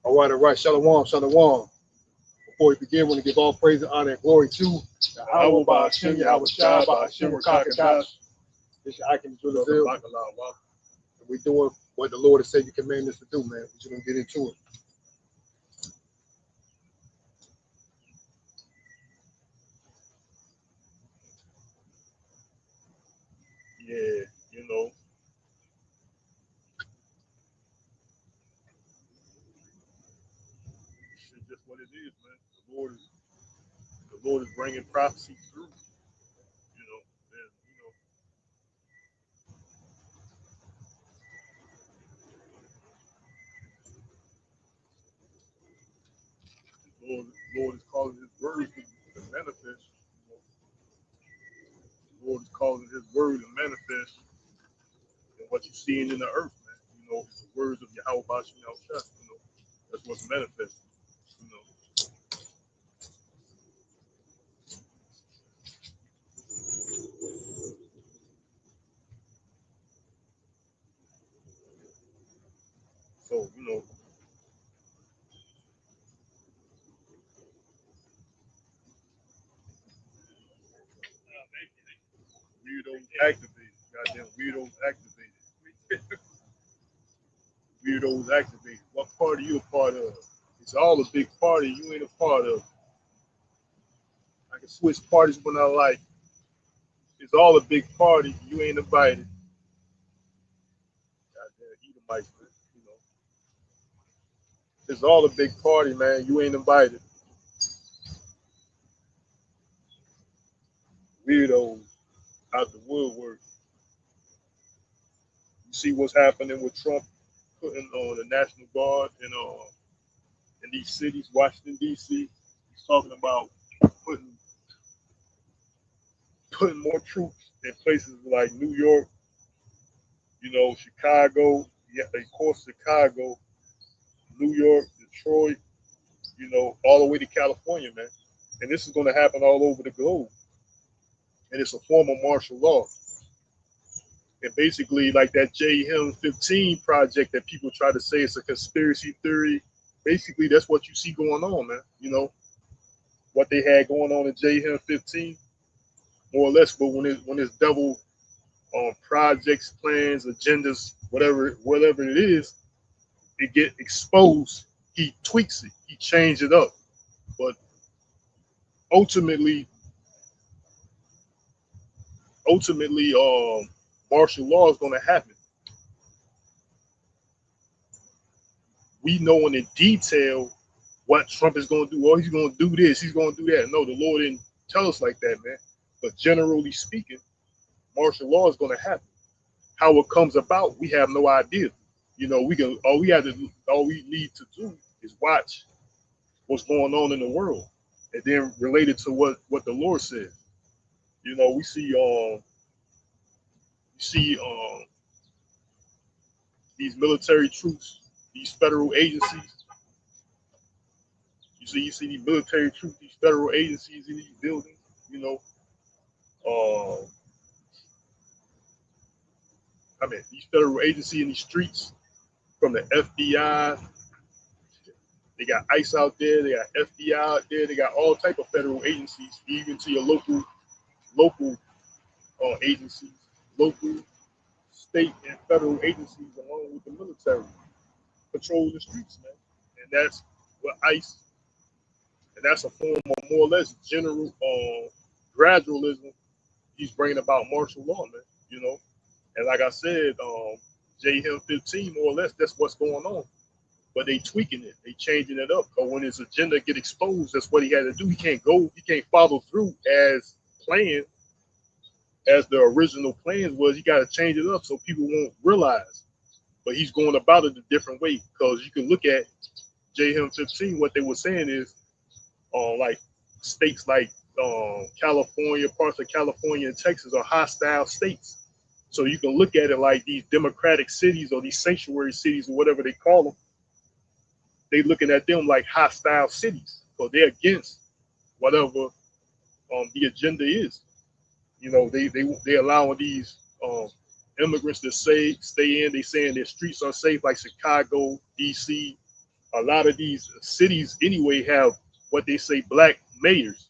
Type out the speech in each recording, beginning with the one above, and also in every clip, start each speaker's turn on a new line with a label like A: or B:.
A: All right. Shalom, shalom. Before we begin, we want to give all praise and honor and glory to the Hour by Hashem, Yahweh Shai, by Hashem Rakakadash. This is Akim Zulazil. We're doing what the Lord has said you command us to do, man. We're just going to get into it.
B: Yeah, you know, it's just what it is, man. The Lord is bringing prophecy through, and the Lord is causing His words to manifest. The Lord is causing His word to manifest in what you're seeing in the earth, man. It's the words of Yahweh Bashim Yahushua. That's what's manifesting. You know, so weirdos activated. Goddamn weirdos activated. Weirdos activated. What party you a part of? It's all a big party you ain't a part of. I can switch parties when I like. It's all a big party you ain't invited. Goddamn Edomites, man. It's all a big party, man. You ain't invited. Weirdos out the woodwork. You see what's happening with Trump putting on the National Guard in these cities, Washington D.C. He's talking about putting more troops in places like New York, Chicago, yeah, of course Chicago, New York, Detroit, all the way to California, man. And this is going to happen all over the globe. And it's a form of martial law. And basically, like that JM 15 project that people try to say it's a conspiracy theory, basically that's what you see going on, man. What they had going on in JM 15, more or less. But when it's devil projects, plans, agendas, whatever it is, it get exposed. He tweaks it. He changes it up. But ultimately, martial law is going to happen. We know in detail what Trump is going to do. Oh, he's going to do this. He's going to do that. No, the Lord didn't tell us like that, man. But generally speaking, martial law is going to happen. How it comes about, we have no idea. All we need to do is watch what's going on in the world, and then relate it to what the Lord said. We see these military troops, these federal agencies. You see these military troops, these federal agencies in these buildings. These federal agencies in these streets, from the FBI. They got ICE out there. They got FBI out there. They got all type of federal agencies, even to your local agencies, local, state, and federal agencies, along with the military, patrol the streets, man. And that's what ICE, and that's a form of more or less general gradualism. He's bringing about martial law, man. And like I said, JM 15, more or less, that's what's going on. But they tweaking it, they changing it up. But when his agenda get exposed, that's what he had to do. He can't follow through as planned, as the original plans was. He got to change it up so people won't realize. But he's going about it a different way, because you can look at JM 15. What they were saying is, like states like California, parts of California and Texas are hostile states. So you can look at it like these democratic cities or these sanctuary cities or whatever they call them. They looking at them like hostile cities, so they're against whatever the agenda is. They allowing these immigrants to stay in. They saying their streets are safe, like Chicago, DC, a lot of these cities anyway have what they say black mayors,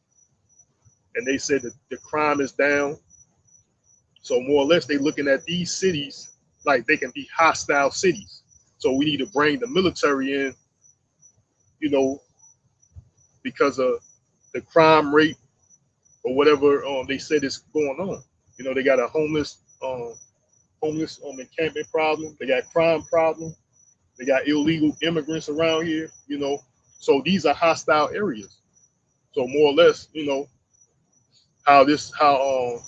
B: and they said that the crime is down. So more or less, they looking at these cities like they can be hostile cities. So we need to bring the military in, you know, because of the crime rate or whatever they said is going on. You know, they got a homeless encampment problem. They got crime problem. They got illegal immigrants around here. You know, so these are hostile areas. So more or less, you know, how you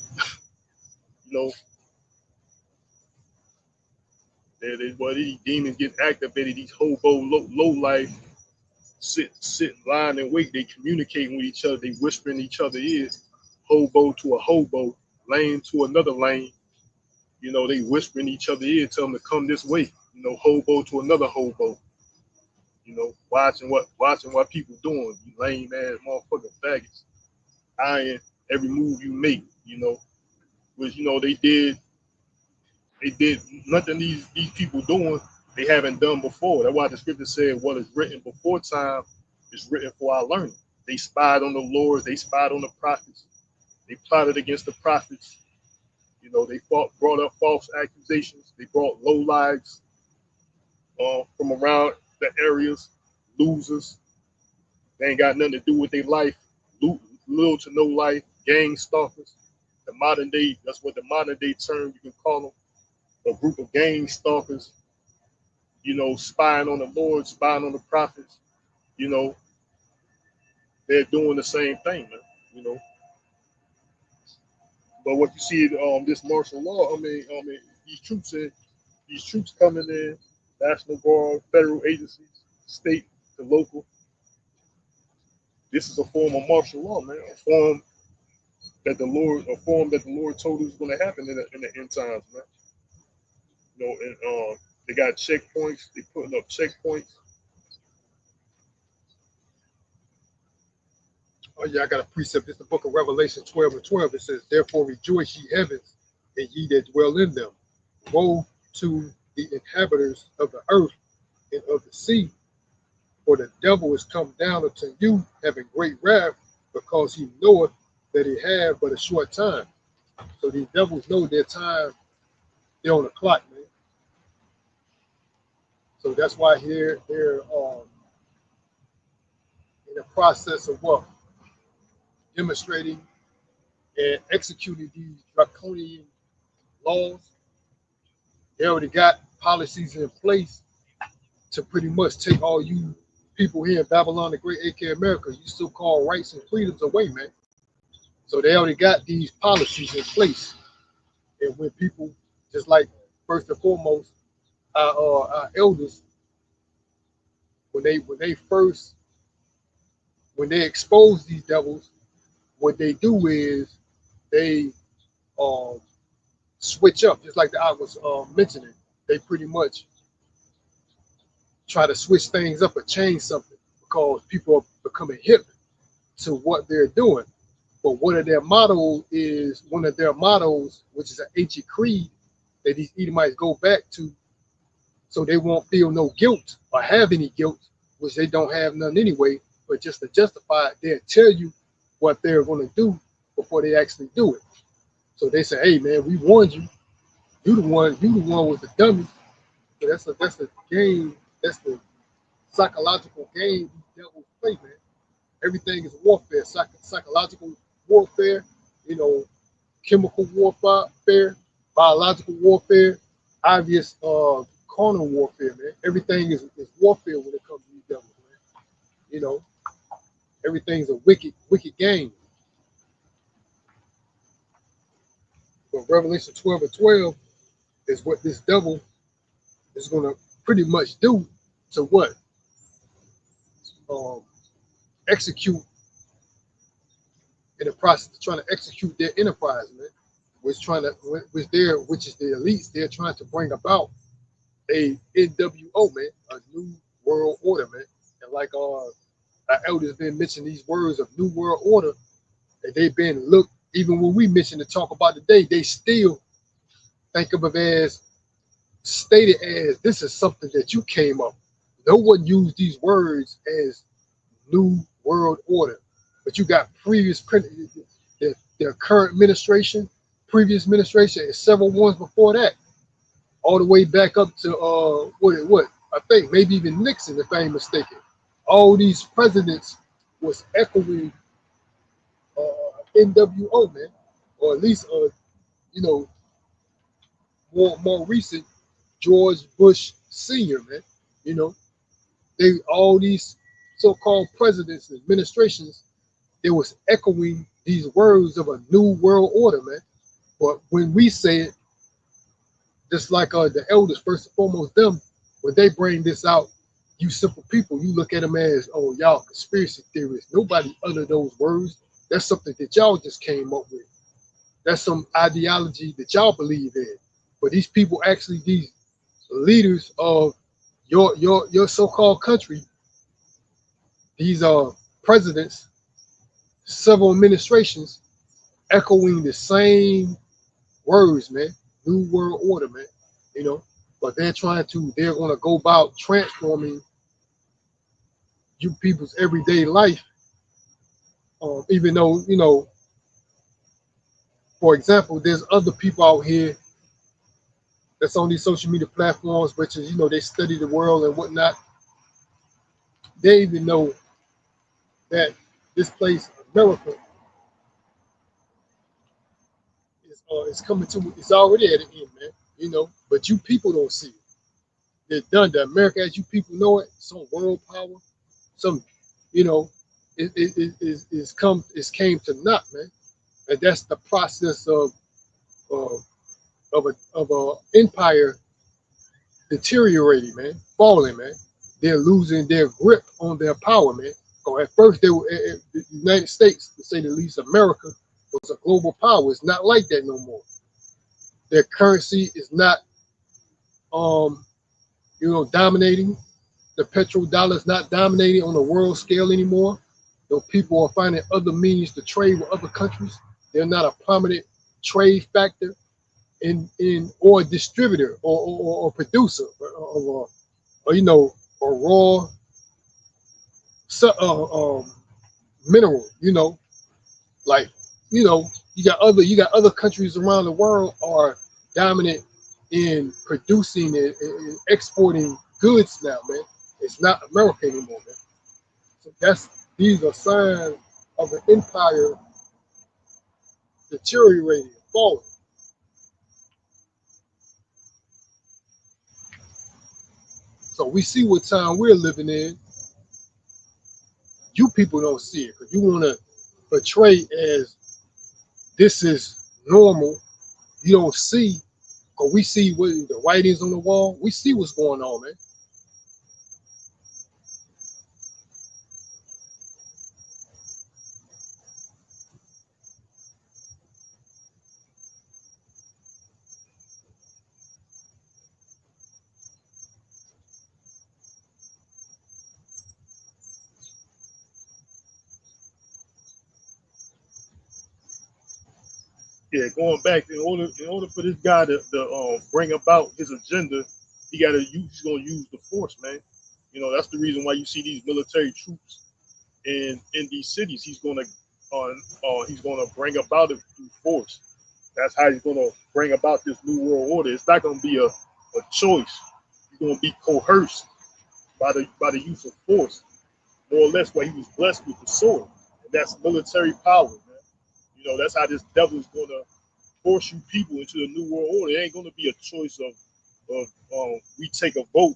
B: know, what these demons get activated. These hobo low life sit line and wait. They communicating with each other. They whispering each other ears. Hobo to a hobo, lane to another lane. You know, they whispering each other ear, tell them to come this way. You know, hobo to another hobo. You know, watching what people doing. You lame ass motherfucking faggots. Eyeing every move you make. You know, which you know they did nothing these people doing they haven't done before. That's why the scripture said what is written before time is written for our learning. They spied on the Lord, they spied on the prophets, they plotted against the prophets. You know, they brought up false accusations, they brought low lives from around the areas, losers. They ain't got nothing to do with their life, little to no life, gang stalkers. The modern day, that's what the modern day term you can call them. A group of gang stalkers, you know, spying on the Lord, spying on the prophets, you know, they're doing the same thing, man, you know. But what you see, this martial law, I mean, these troops coming in, National Guard, federal agencies, state to local. This is a form of martial law, man, a form that the Lord told us was going to happen in the end times, man. You know, and they got checkpoints. They putting up checkpoints.
A: Oh yeah, I got a precept. It's the book of Revelation 12:12. It says, "Therefore rejoice, ye heavens, and ye that dwell in them. Woe to the inhabitants of the earth and of the sea, for the devil is come down unto you, having great wrath, because he knoweth that he have but a short time." So these devils know their time, they're on the clock, man. So that's why they're in the process of what? Demonstrating and executing these draconian laws. They already got policies in place to pretty much take all you people here in Babylon the Great, aka America, you so-called rights and freedoms away, man. So they already got these policies in place. And when people, just like first and foremost, our elders, when they expose these devils, what they do is they switch up, just like I was mentioning. They pretty much try to switch things up or change something because people are becoming hip to what they're doing. But one of their mottos, which is an ancient creed that these Edomites go back to, so they won't feel no guilt or have any guilt, which they don't have none anyway. But just to justify it, they'll tell you what they're going to do before they actually do it. So they say, "Hey, man, we warned you. You the one with the dummy." So that's the game. That's the psychological game these devils play, man. Everything is warfare, psychological warfare, you know, chemical warfare, biological warfare, obvious carnal warfare, man. Everything is warfare when it comes to these devils, man. You know, everything's a wicked game. But Revelation 12:12 is what this devil is gonna pretty much do to what? Execute in the process of trying to execute their enterprise, man. Which is the elites, they're trying to bring about a NWO, man, a new world order, man. And like our elders been mentioning these words of new world order, and they've been looked, even when we mention to talk about today, they still think of it as stated as this is something that you came up No one used these words as New World Order, but you got the current administration, previous administration, and several ones before that, all the way back up to what I think maybe even Nixon, if I ain't mistaken. All these presidents was echoing NWO, man, or at least you know more recent George Bush Senior, man. You know, they all these so-called presidents and administrations, they was echoing these words of a new world order, man. But when we say it, just like the elders, first and foremost, them, when they bring this out, you simple people, you look at them as, oh, y'all conspiracy theorists. Nobody uttered those words. That's something that y'all just came up with. That's some ideology that y'all believe in. But these people, actually, these leaders of your so-called country, these presidents, several administrations, echoing the same words, man. New world order, man. You know, but they're going to go about transforming you people's everyday life. Even though, you know, for example, there's other people out here that's on these social media platforms, which is, you know, they study the world and whatnot. They even know that this place, America, is coming to, it's already at the end, man. You know, but you people don't see it. They're done. The America as you people know it, some world power, some, you know, it's came to naught, man. And that's the process of a empire deteriorating, man, falling, man. They're losing their grip on their power, man. So at first, they were the United States, to say the least, America was a global power. It's not like that no more. Their currency is not, dominating. The petrodollar is not dominating on the world scale anymore. Though people are finding other means to trade with other countries, they're not a prominent trade factor or a distributor or producer or you know, a raw mineral. You know, like, you know, you got other countries around the world are dominant in producing and exporting goods now, man. It's not America anymore, man. So these are signs of an empire deteriorating, falling. So we see what time we're living in. You people don't see it because you want to portray as this is normal. You don't see, because we see what the writings on the wall. We see what's going on, man.
B: Yeah, going back, in order for this guy to bring about his agenda, he's gonna use the force, man. You know, that's the reason why you see these military troops in these cities. He's gonna bring about it through force. That's how he's gonna bring about this new world order. It's not gonna be a choice. He's gonna be coerced by the use of force, more or less what he was blessed with, the sword. And that's military power, man. You know, that's how this devil is gonna force you people into the new world order. It ain't gonna be a choice of we take a vote,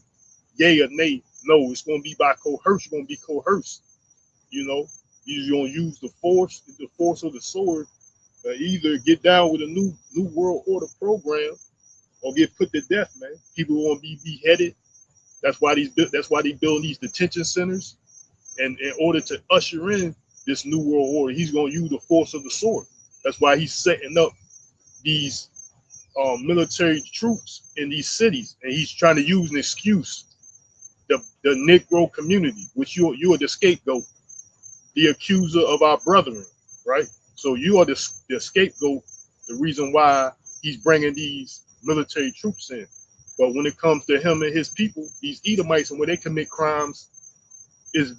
B: yay or nay. No, it's gonna be by coercion. You're gonna be coerced. You know, you're gonna use the force of the sword. Either get down with a new world order program or get put to death, man. People want to be beheaded. That's why they build these detention centers. And in order to usher in this new world order, he's going to use the force of the sword. That's why he's setting up these military troops in these cities, and he's trying to use an excuse. The Negro community, which you are the scapegoat, the accuser of our brethren, right? So you are the scapegoat, the reason why he's bringing these military troops in. But when it comes to him and his people, these Edomites and where they commit crimes is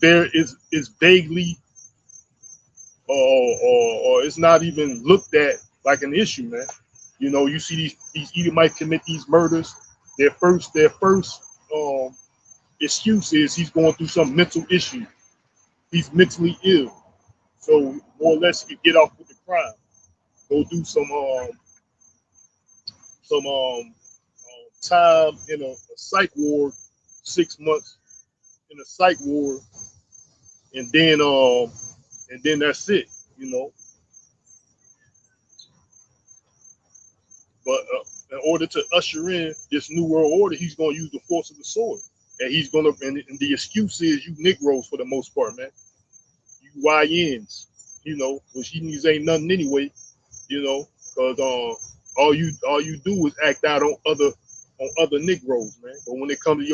B: vaguely or it's not even looked at like an issue, man. You know, you see these Edomites commit these murders. Their first excuse is he's going through some mental issue. He's mentally ill. So more or less he could get off with the crime. Go do some time in a psych ward, 6 months in a psych ward, and then that's it, you know. But in order to usher in this new world order, he's going to use the force of the sword, and he's going to. And the excuse is you Negroes for the most part, man. You YNs, you know, which you niggas ain't nothing anyway, you know, because all you do is act out on other Negroes, man. But when it comes to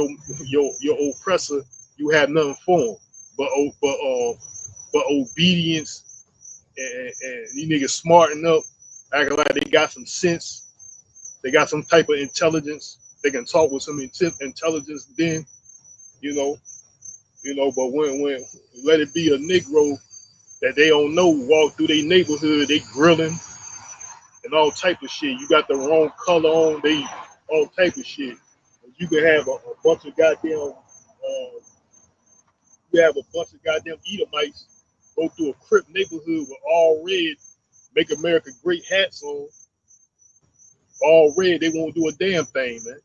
B: your oppressor, you have nothing for him but obedience, and these niggas smarten up, acting like they got some sense. They got some type of intelligence. They can talk with some intelligence. Then, you know. But when let it be a Negro that they don't know walk through their neighborhood, they grilling and all type of shit. You got the wrong color on, they all type of shit. You can have a bunch of goddamn. You have a bunch of goddamn Edomites go through a Crip neighborhood with all red, make America great hats on. All red, they won't do a damn thing, man.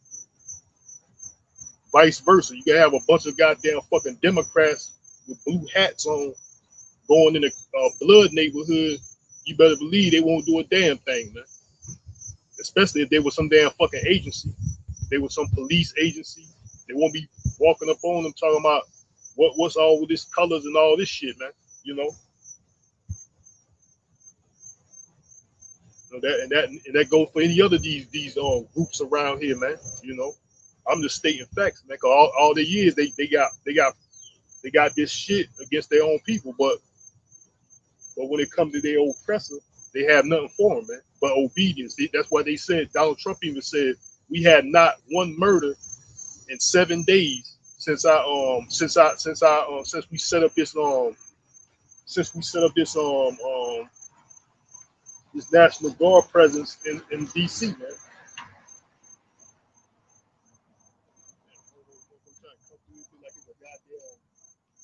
B: Vice versa, you can have a bunch of goddamn fucking Democrats with blue hats on going in a blood neighborhood. You better believe they won't do a damn thing, man. Especially if they were some damn fucking agency. They were some police agency. They won't be walking up on them talking about what's all with this colors and all this shit, man. You know. That goes for any other these groups around here, man. You know, I'm just stating facts, man. Cause all the years they got this shit against their own people, but when it comes to their oppressor, they have nothing for them, man. But obedience. That's why they said Donald Trump even said we had not one murder in 7 days since we set up this this National Guard presence in DC, man.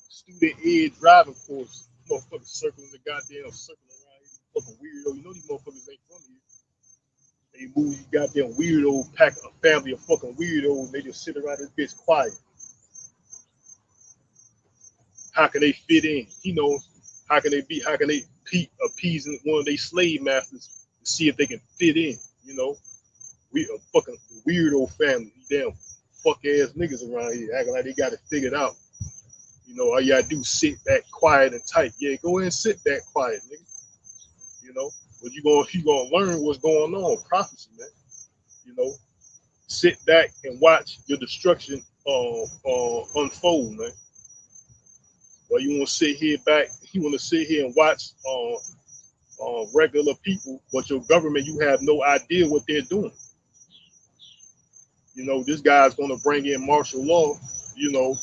B: Student ed driving course. Motherfuckers circling the goddamn circle around here. Fucking weirdo. You know these motherfuckers ain't from here. They move you goddamn weirdo, pack a family of fucking weirdos, and they just sit around this bitch quiet. How can they fit in? You know, how can they appease one of their slave masters to see if they can fit in? You know, we a fucking weirdo family, damn fuck ass niggas around here acting like they got it figured out. You know, all you gotta do is sit back quiet and tight. Yeah, go ahead and sit back quiet, nigga. You know, but you gonna learn what's going on, prophecy, man. You know, sit back and watch your destruction unfold, man. Well, you want to sit here and watch regular people, but your government, you have no idea what they're doing. You know, this guy's going to bring in martial law, you know,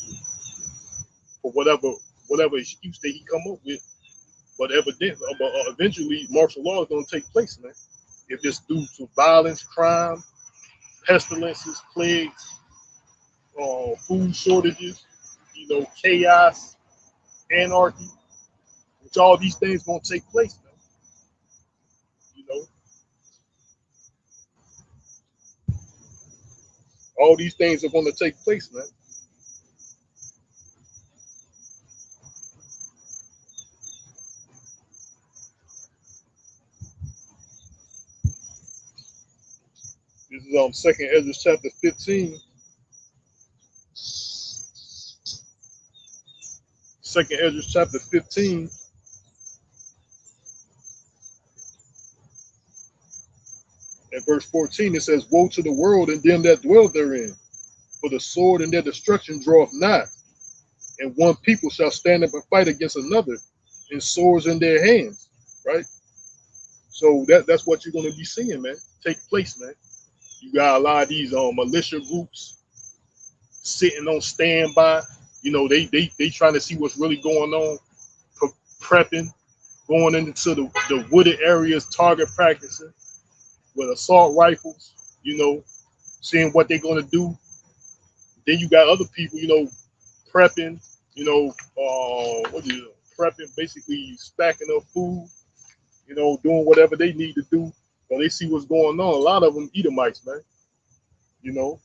B: for whatever excuse that he come up with. But eventually, martial law is going to take place, man. If it's due to violence, crime, pestilences, plagues, food shortages, you know, chaos, anarchy, which all these things going to take place, man. You know, all these things are going to take place, man. This is Second Ezra chapter 15. Second Ezra chapter 15. At verse 14, it says, "Woe to the world and them that dwell therein, for the sword and their destruction draweth nigh, and one people shall stand up and fight against another, and swords in their hands." Right? So that's what you're going to be seeing, man. Take place, man. You got a lot of these militia groups sitting on standby. You know, they trying to see what's really going on, prepping, going into the wooded areas, target practicing with assault rifles. You know, seeing what they're going to do. Then you got other people, you know, prepping. You know, prepping, basically stacking up food. You know, doing whatever they need to do. So they see what's going on. A lot of them Edomites, man. You know,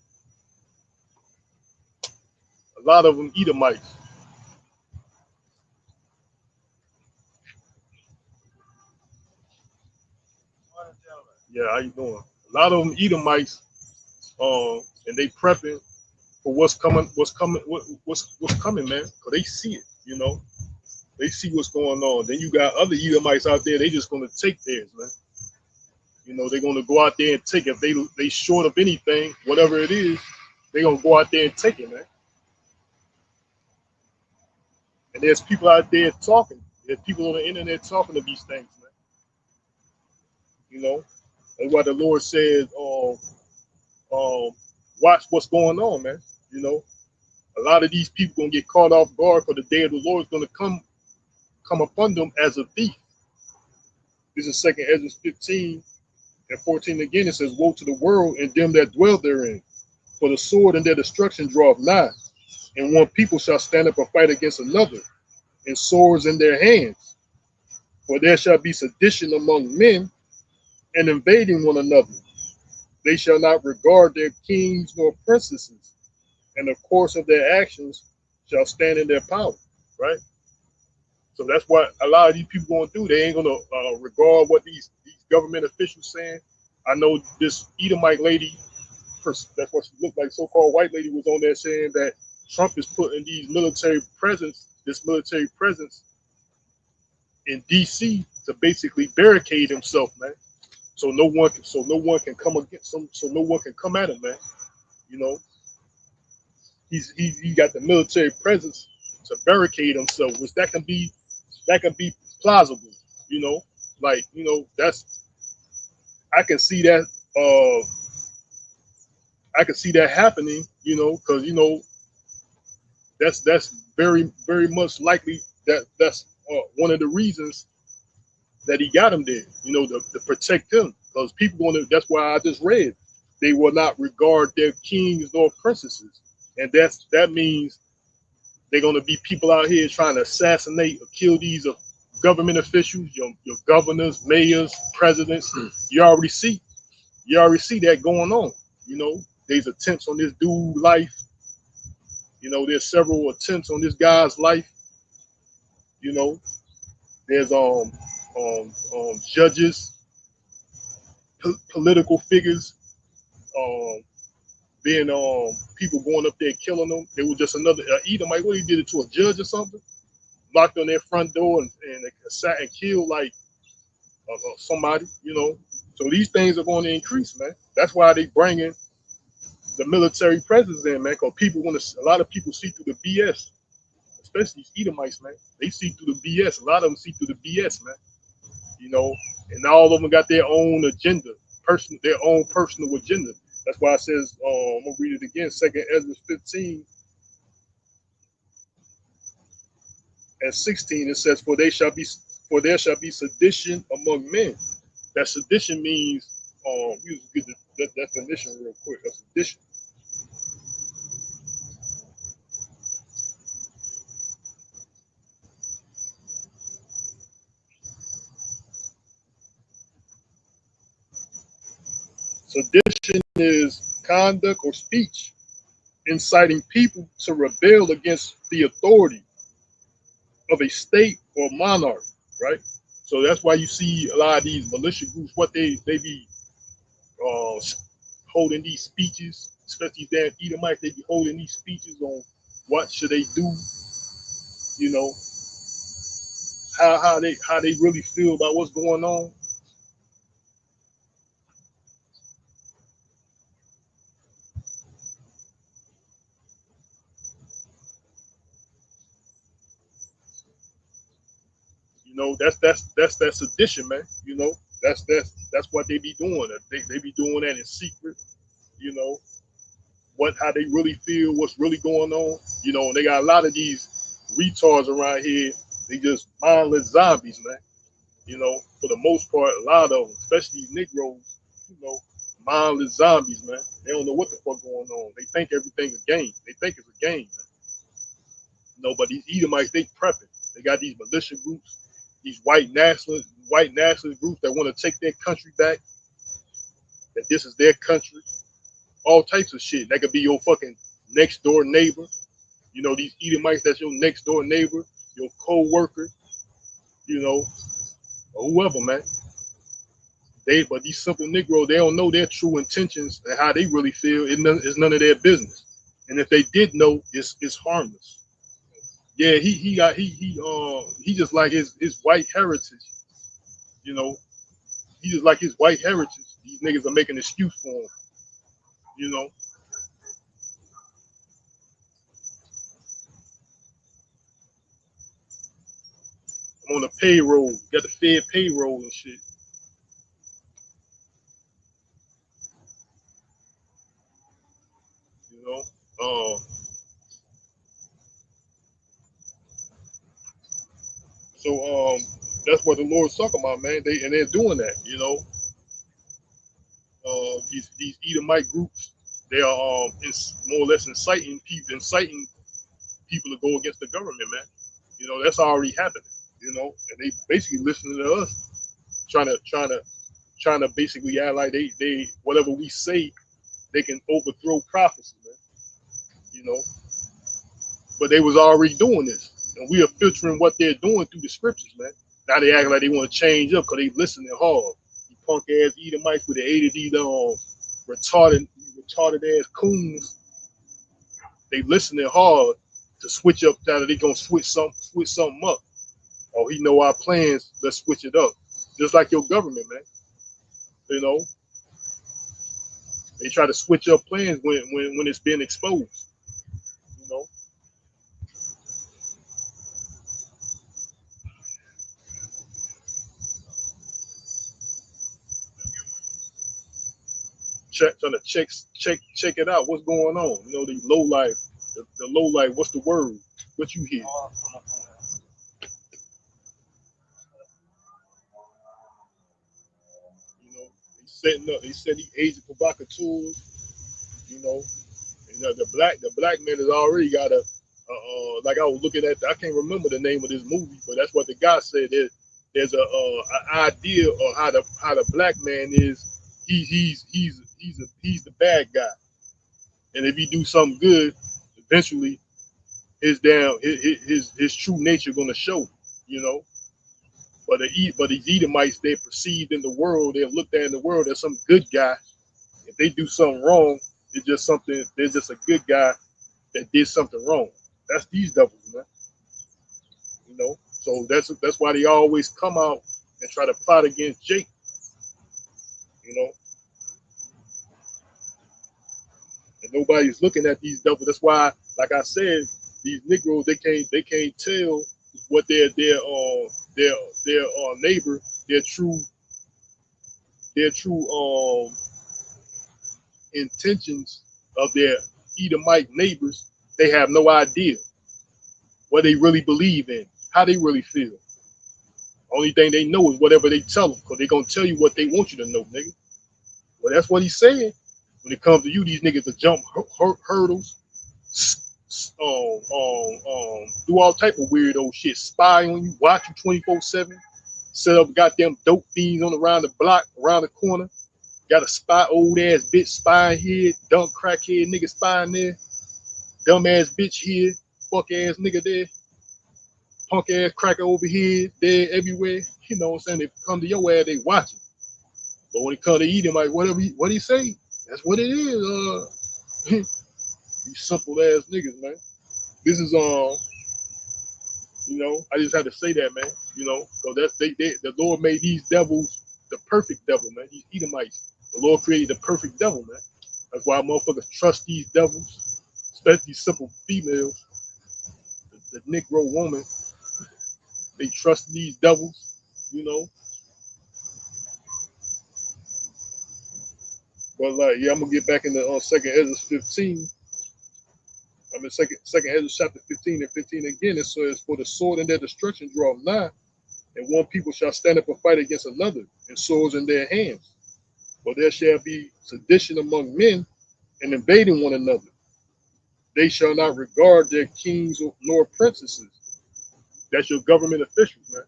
B: a lot of them Edomites. Yeah, how you doing? A lot of them Edomites, and they prepping for what's coming, what's coming, man. Cause they see it, you know. They see what's going on. Then you got other Edomites out there. They just gonna take theirs, man. You know, they're gonna go out there and take it. If they short of anything, whatever it is, they gonna go out there and take it, man. And there's people out there talking. There's people on the internet talking of these things, man. You know, that's why the Lord says, watch what's going on, man. You know, a lot of these people gonna get caught off guard, for the day of the Lord is gonna come upon them as a thief. This is 2nd Ezra 15 and 14 again. It says, woe to the world and them that dwell therein, for the sword and their destruction draweth nigh, and one people shall stand up and fight against another, and swords in their hands. For there shall be sedition among men, and invading one another. They shall not regard their kings nor princesses, and the course of their actions shall stand in their power. Right? So that's what a lot of these people going to do. They ain't going to regard what these government officials saying. I know this Edomite lady, that's what she looked like, so-called white lady, was on there saying that Trump is putting this military presence in DC to basically barricade himself, man. So no one can come against him. So no one can come at him, man. You know, he got the military presence to barricade himself, which that can be plausible. You know, like, you know, I can see that. I can see that happening. You know, because, you know, that's very, very much likely that's one of the reasons that he got him there, you know, to protect him. Because people that's why I just read, they will not regard their kings nor princesses. And that means they're going to be people out here trying to assassinate or kill these government officials, your governors, mayors, presidents. You already see that going on. You know, there's attempts on this dude's life. You know, there's several attempts on this guy's life. You know, there's judges, political figures, being people going up there killing them. There was just another Edomite. What, he did it to a judge or something? Knocked on their front door and sat and killed like somebody. You know, so these things are going to increase, man. That's why they bringing the military presence in, man. Because a lot of people see through the BS, especially these Edomites, man. They see through the BS. A lot of them see through the BS, man. You know, and all of them got their own agenda, their own personal agenda. That's why it says, I'm gonna read it again, 2nd Ezra 15 and 16. It says, for there shall be sedition among men. That sedition means, we get the definition real quick of sedition. Sedition is conduct or speech inciting people to rebel against the authority of a state or monarch, right? So that's why you see a lot of these militia groups, what they be holding these speeches, especially damn Edomites, they be holding these speeches on what should they do, you know, how they really feel about what's going on. You know, that's that sedition, man. You know, that's what they be doing. They be doing that in secret. you know, how they really feel, what's really going on. You know, and they got a lot of these retards around here. They just mindless zombies, man. You know, for the most part, a lot of them, especially these Negroes, you know, mindless zombies, man. They don't know what the fuck going on. They think everything's a game. They think it's a game, man. You know, but these Edomites, they prepping. They got these militia groups, these white nationalist groups that want to take their country back, that this is their country, all types of shit. That could be your fucking next door neighbor. You know, these Edomites, that's your next door neighbor, your co-worker, you know, or whoever, man. But these simple Negroes, they don't know their true intentions and how they really feel. It's none of their business. And if they did know, it's harmless. Yeah, he just like his white heritage, you know. He just like his white heritage. These niggas are making an excuse for him, you know. I'm on the payroll, got the Fed payroll and shit, you know. So that's what the Lord's talking about, man. They're doing that, you know. These Edomite groups, they are it's more or less inciting people to go against the government, man. You know, that's already happening, you know, and they basically listening to us, trying to basically act like they whatever we say, they can overthrow prophecy, man. You know, but they was already doing this, and we are filtering what they're doing through the scriptures, man. Now they act like they want to change up because they listening hard. You punk ass Edomites with the aid of these retarded ass coons, they listening hard to switch up that they gonna switch something up. Oh, he know our plans, let's switch it up. Just like your government, man. You know, they try to switch up plans when it's been exposed. You know, trying to check it out. What's going on? You know, the low life, the low life. What's the word? What you hear? You know, they setting up. They said he agent provocateurs. You know, the black man has already got like I was looking at. I can't remember the name of this movie, but that's what the guy said. There's an idea of how the black man is. He's the bad guy, and if he do something good, eventually his true nature gonna show. You know, but these Edomites, they're perceived in the world. They're looked at in the world as some good guy. If they do something wrong, it's just something. They're just a good guy that did something wrong. That's these devils, man. You know, so that's why they always come out and try to plot against Jake. You know, and nobody's looking at these devils. That's why, like I said, these Negroes they can't tell what their neighbor, their true intentions of their Edomite neighbors. They have no idea what they really believe in, how they really feel. Only thing they know is whatever they tell them, because they're going to tell you what they want you to know, nigga. Well, that's what he's saying. When it comes to you, these niggas to jump hurdles, do all type of weirdo shit, spy on you, watch you 24/7, set up goddamn dope fiends on around the block, around the corner. Got a spy, old ass bitch spying here, dumb crackhead nigga spying there, dumb ass bitch here, fuck ass nigga there, punk ass cracker over here, there, everywhere. You know what I'm saying? They come to your ass, they watching. But when it comes to eating, like what he say, that's what it is. These simple ass niggas, man. This is you know, I just had to say that, man. You know, so that's the Lord made these devils the perfect devil, man. These Edomites, the Lord created the perfect devil, man. That's why motherfuckers trust these devils, especially these simple females, the Negro woman. They trust these devils, you know. But like, yeah, I'm gonna get back in the second Ezra 15. I mean, second Ezra chapter 15 and 15 again. It says, "For the sword and their destruction draw nigh, and one people shall stand up and fight against another, and swords in their hands. For there shall be sedition among men, and invading one another. They shall not regard their kings nor princesses." That's your government officials, man.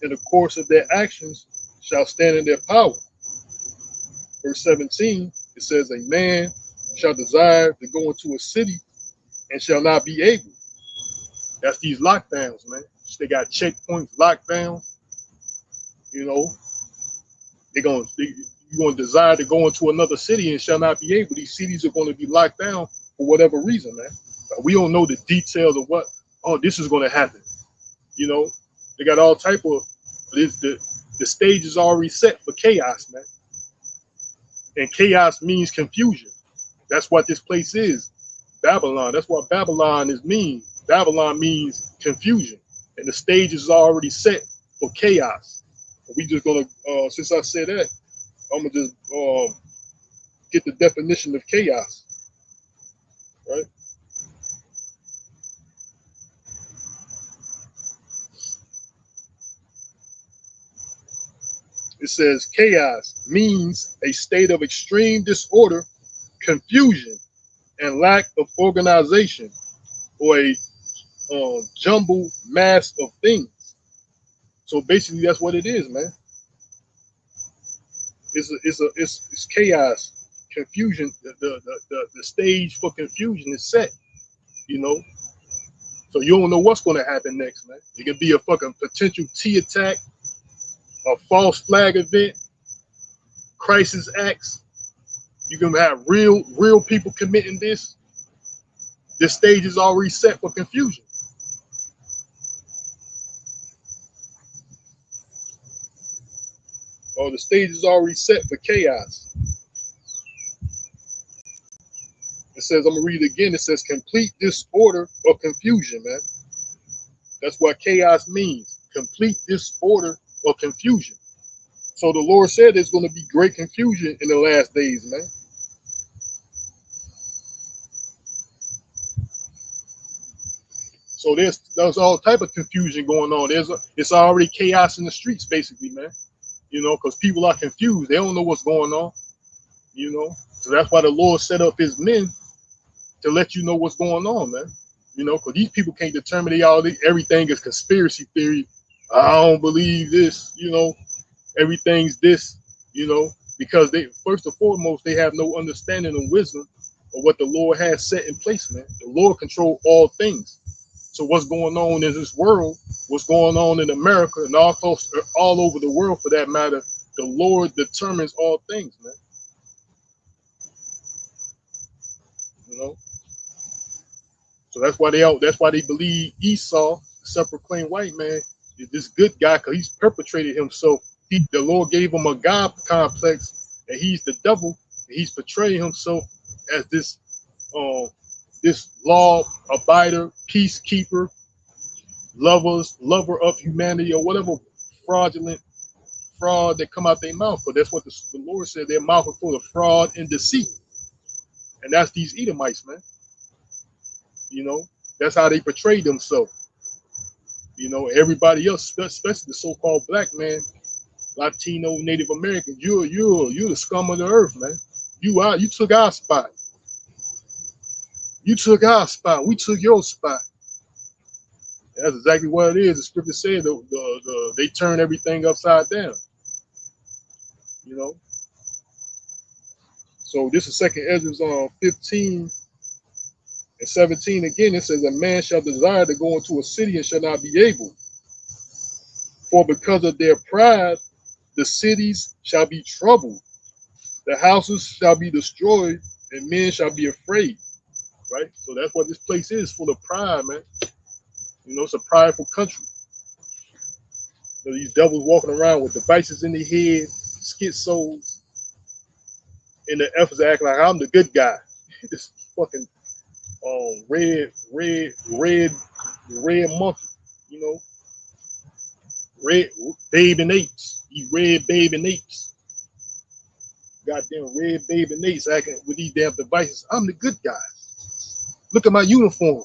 B: "In the course of their actions shall stand in their power." Verse 17, it says, "A man shall desire to go into a city and shall not be able." That's these lockdowns, man. They got checkpoints, lockdowns. You know, you're going to desire to go into another city and shall not be able. These cities are going to be locked down for whatever reason, man. We don't know the details of what, oh, this is going to happen. You know, they got all type of, the stage is already set for chaos, man. And chaos means confusion. That's what this place is. Babylon. That's what Babylon is mean. Babylon means confusion. And the stage is already set for chaos. We just gonna, since I said that, I'm gonna just get the definition of chaos, right? It says chaos means a state of extreme disorder, confusion, and lack of organization, or a jumbled mass of things. So basically, that's what it is, man. It's chaos, confusion. The stage for confusion is set, you know. So you don't know what's going to happen next, man. It could be a fucking potential T attack, a false flag event, crisis acts. You can have real people committing this. This stage is already set for confusion. Or the stage is already set for chaos. It says, I'm gonna read it again. It says complete disorder or confusion, man. That's what chaos means. Complete disorder or confusion. So the Lord said there's going to be great confusion in the last days, man. So there's all type of confusion going on. It's already chaos in the streets, basically, man. You know, because people are confused. They don't know what's going on. You know, so that's why the Lord set up His men to let you know what's going on, man. You know, because these people can't determine everything is conspiracy theory. I don't believe this. You know, everything's this. You know, because they first and foremost they have no understanding and wisdom of what the Lord has set in place, man. The Lord controls all things. So what's going on in this world, what's going on in America and all over the world for that matter, the Lord determines all things, man. You know? So that's why they believe Esau, the self-proclaimed white man, is this good guy because he's perpetrated himself. The Lord gave him a God complex, and he's the devil, and he's portraying himself as this law abider, peacekeeper, lover of humanity, or whatever fraud that come out their mouth. But that's what the Lord said, their mouth is full of fraud and deceit. And that's these Edomites, man. You know, that's how they portray themselves. You know, everybody else, especially the so-called black man, Latino, Native American, you're the scum of the earth, man. You took our spot. You took our spot. We took your spot. That's exactly what it is. The scripture said they turn everything upside down. You know. So this is Second Ezra 15 and 17 again. It says, a man shall desire to go into a city and shall not be able. For because of their pride, the cities shall be troubled. The houses shall be destroyed, and men shall be afraid. Right? So that's what this place is, full of pride, man. You know, it's a prideful country. So these devils walking around with devices in their head, schizos, and the efforts acting like I'm the good guy. This fucking red monkey, you know, red babe and apes. These red babe and apes. goddamn red baby Nates acting with these damn devices. I'm the good guy. Look at my uniform.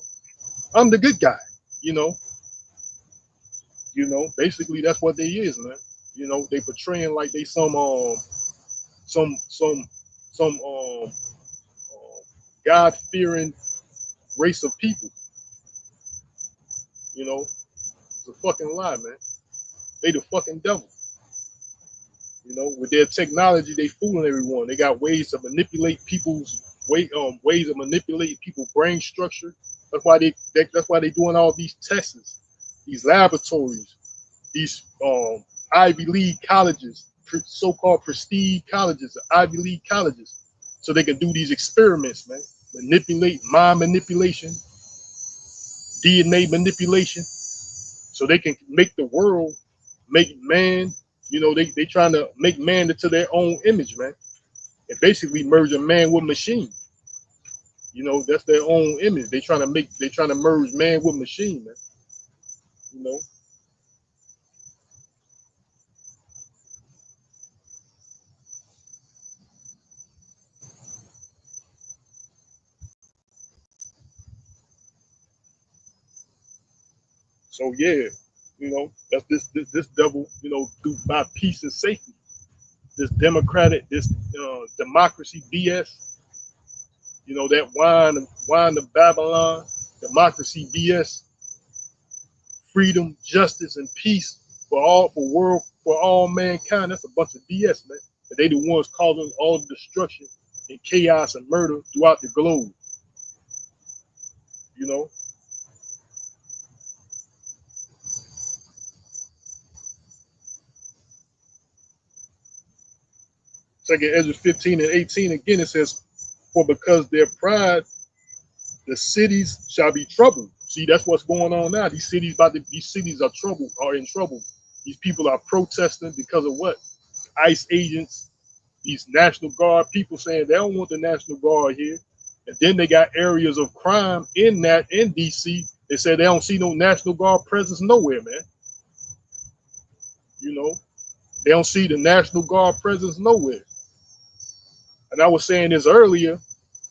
B: I'm the good guy. You know, basically that's what they is, man. You know, they portraying like they some God fearing race of people. You know, it's a fucking lie, man. They the fucking devil. You know, with their technology, they fooling everyone. They got ways to manipulate people's ways of manipulating people's brain structure. That's why they doing all these tests, these laboratories, these Ivy League colleges, so-called prestige colleges, Ivy League colleges, so they can do these experiments, man. Mind manipulation, DNA manipulation, so they can make the world, make man. You know, they trying to make man into their own image, man. And basically merge a man with machine. You know, that's their own image. They trying to merge man with machine, man. You know. So yeah, you know, that's this devil, you know, by peace and safety. This democracy BS, you know, that wine of Babylon, democracy BS, freedom, justice, and peace for all mankind. That's a bunch of BS, man. And they the ones causing all the destruction and chaos and murder throughout the globe. You know. Second Ezra 15 and 18 again, it says, "For because their pride, the cities shall be troubled." See, that's what's going on now. These cities are in trouble. These people are protesting because of what? ICE agents, these National Guard people saying they don't want the National Guard here. And then they got areas of crime in DC. They said they don't see no National Guard presence nowhere, man. You know, they don't see the National Guard presence nowhere. And I was saying this earlier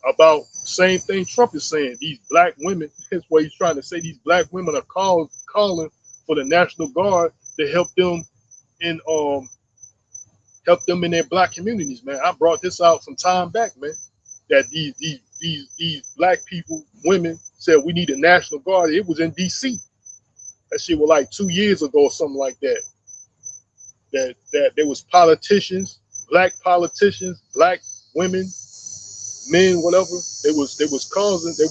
B: about the same thing Trump is saying. These black women, that's what he's trying to say. These black women are calling for the National Guard to help them in their black communities, man. I brought this out some time back, man. That these black people, women said we need a National Guard. It was in DC. That shit was like 2 years ago or something like that. That there was politicians, black women, men, whatever. They was calling for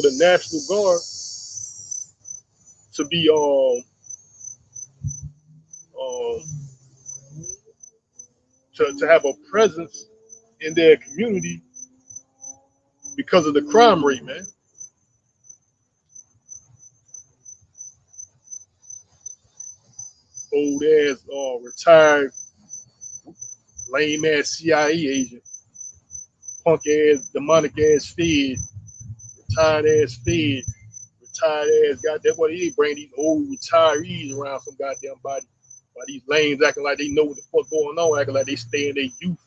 B: the National Guard to be to have a presence in their community because of the crime rate, man. Old ass retired lame ass CIA agent, punk ass, demonic ass Fed, retired ass Fed, retired ass God. That's what he bring these old retirees around some goddamn body. While these lames acting like they know what the fuck going on, acting like they stay in their youth.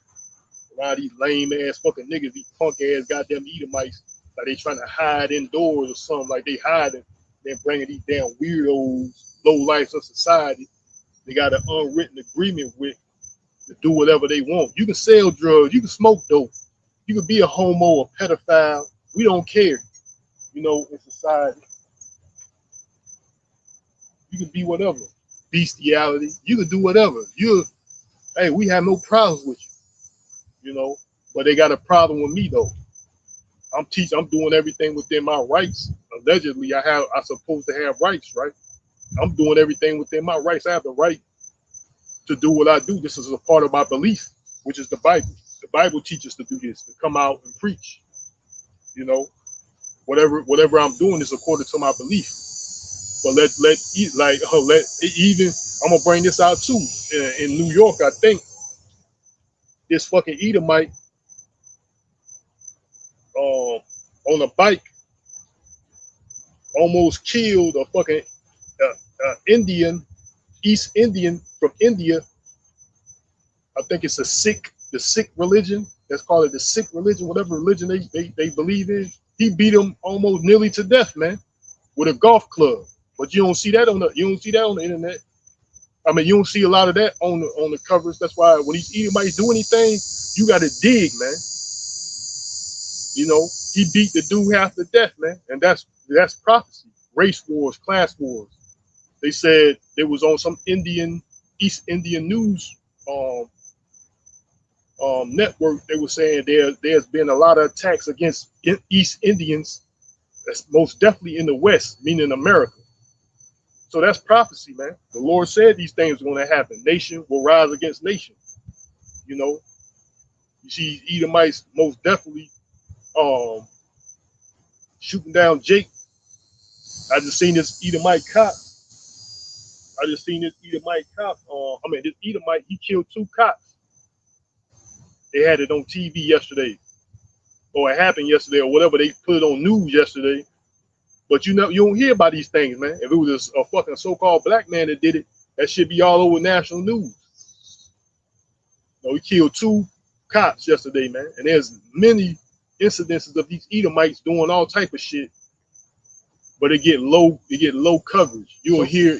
B: Around these lame ass fucking niggas, these punk ass goddamn Edomites, like they trying to hide indoors or something, like they hiding, then bringing these damn weirdos, low lives of society. They got an unwritten agreement with to do whatever they want. You can sell drugs, you can smoke dope, you can be a homo, a pedophile. We don't care, you know, in society. You can be whatever. Bestiality, you can do whatever. Hey, we have no problems with you, you know, but they got a problem with me though. I'm doing everything within my rights. Allegedly, I'm supposed to have rights, right? I'm doing everything within my rights. I have the right to do what I do. This is a part of my belief, which is the Bible. The Bible teaches to do this, to come out and preach. You know, whatever I'm doing is according to my belief. But I'm gonna bring this out too. In New York, I think this fucking Edomite on a bike almost killed a fucking East Indian from India. I think it's a Sikh the Sikh religion. Let's call it the Sikh religion, whatever religion they believe in. He beat them almost nearly to death, man, with a golf club. But you don't see that on the internet. I mean, you don't see a lot of that on the covers. That's why when these Edomites do anything, you got to dig, man. You know, he beat the dude half to death, man, and that's prophecy. Race wars, class wars. They said it was on some East Indian news network. They were saying there's been a lot of attacks against East Indians. That's most definitely in the West, meaning America. So that's prophecy, man. The Lord said these things are going to happen. Nation will rise against nation. You know, you see Edomites most definitely shooting down Jake. I just seen this Edomite cop. This Edomite, he killed 2 cops. They had it on TV yesterday, or it happened yesterday, or whatever. They put it on news yesterday. But you don't hear about these things, man. If it was a fucking so-called black man that did it, that should be all over national news. He killed 2 cops yesterday, man. And there's many incidences of these Edomites doing all type of shit, but they get low coverage. You'll hear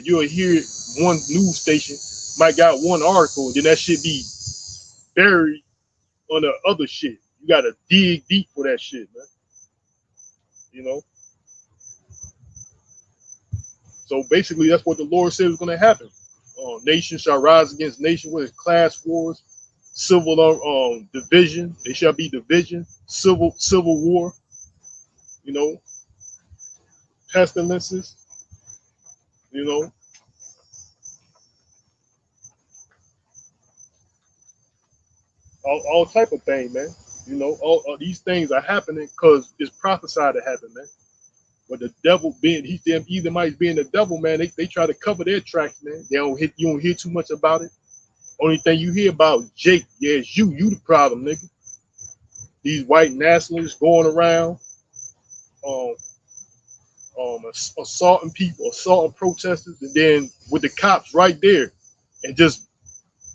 B: one news station might got one article, then that shit be buried on the other shit. You gotta dig deep for that shit, man. You know. So basically, that's what the Lord said was going to happen. Nation shall rise against nation with class wars, civil division. There shall be division, civil war. You know, pestilences. You know, all type of thing, man. You know, all these things are happening because it's prophesied to happen, man. But the devil these damn Edomites being the devil, man, they try to cover their tracks, man. You don't hear too much about it. Only thing you hear about Jake, yeah, it's you the problem, nigga. These white nationalists going around, assaulting people, assaulting protesters, and then with the cops right there, and just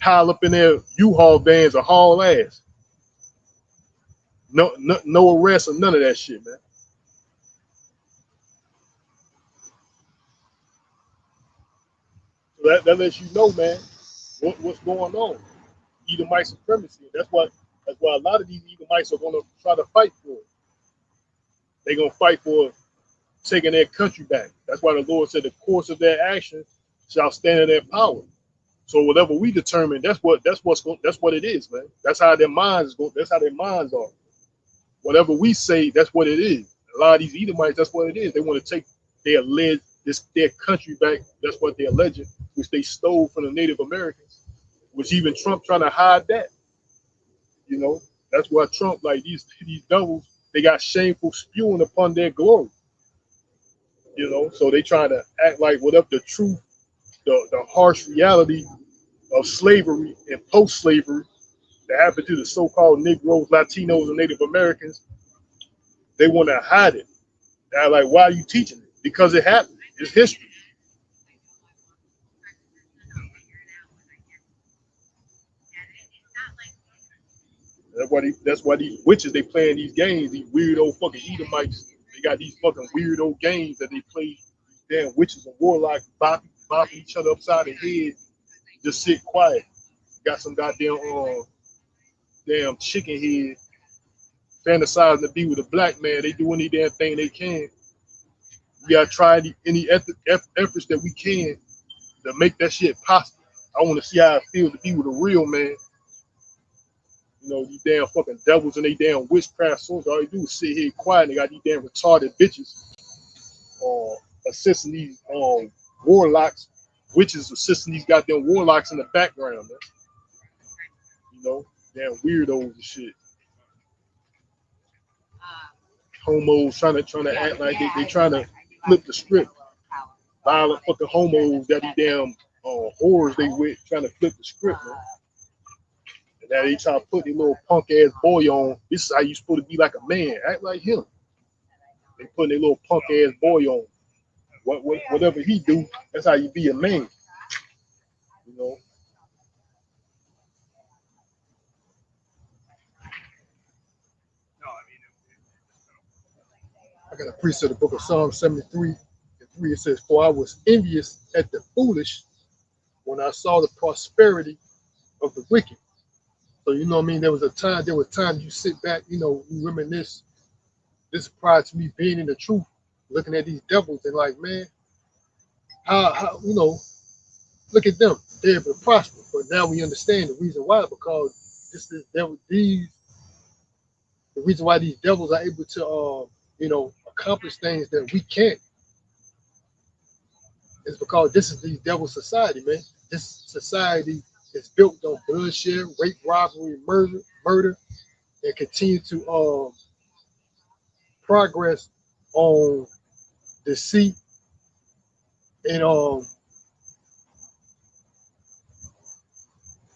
B: pile up in their U-Haul vans or haul ass. No arrest or none of that shit, man. So that lets you know, man, what's going on. Edomite supremacy. That's why a lot of these Edomites are gonna try to fight for it. They're gonna fight for taking their country back. That's why the Lord said the course of their action shall stand in their power. So whatever we determine, that's what it is, man. That's how their minds go. That's how their minds are. Whatever we say, that's what it is. A lot of these Edomites, that's what it is. They want to take their country back. That's what they're alleging, which they stole from the Native Americans. Which even Trump trying to hide that. You know, that's why Trump, like these devils, they got shameful spewing upon their glory. You know, so they try to act like whatever the truth, the harsh reality of slavery and post-slavery that happened to the so-called Negroes, Latinos, and Native Americans, they want to hide it. They're like, why are you teaching it? Because it happened. It's history. That's why these witches, they playing these games, these weirdo fucking Edomites. They got these fucking weirdo games that they play. Damn witches and warlocks bopping each other upside the head. Just sit quiet. Got some goddamn damn chicken head fantasizing to be with a black man. They do any damn thing they can. We gotta try any efforts that we can to make that shit possible. I want to see how it feels to be with a real man. You know, these damn fucking devils and they damn witchcraft sorts. All they do is sit here quiet. They got these damn retarded bitches assisting these warlocks, witches assisting these goddamn warlocks in the background, man. You know, damn weirdos and shit. Homos trying to act like they trying to flip the script. Violent fucking homos that be damn whores they with trying to flip the script, man. And now they try to put their little punk ass boy on. This is how you supposed to be like a man. Act like him. They putting their little punk ass boy on. Whatever he do, that's how you be a man. You know.
A: got a precept of the book of Psalm 73 and 3. It says, "For I was envious at the foolish when I saw the prosperity of the wicked." So you know what I mean? There was times you sit back, you reminisce. This is prior to me being in the truth, looking at these devils and like, man, how look at them. They're able to prosper. But now we understand the reason why, because the reason why these devils are able to accomplish things that we can't is because this is the devil's society, man. This society is built on bloodshed, rape, robbery, murder, and continue to progress on deceit and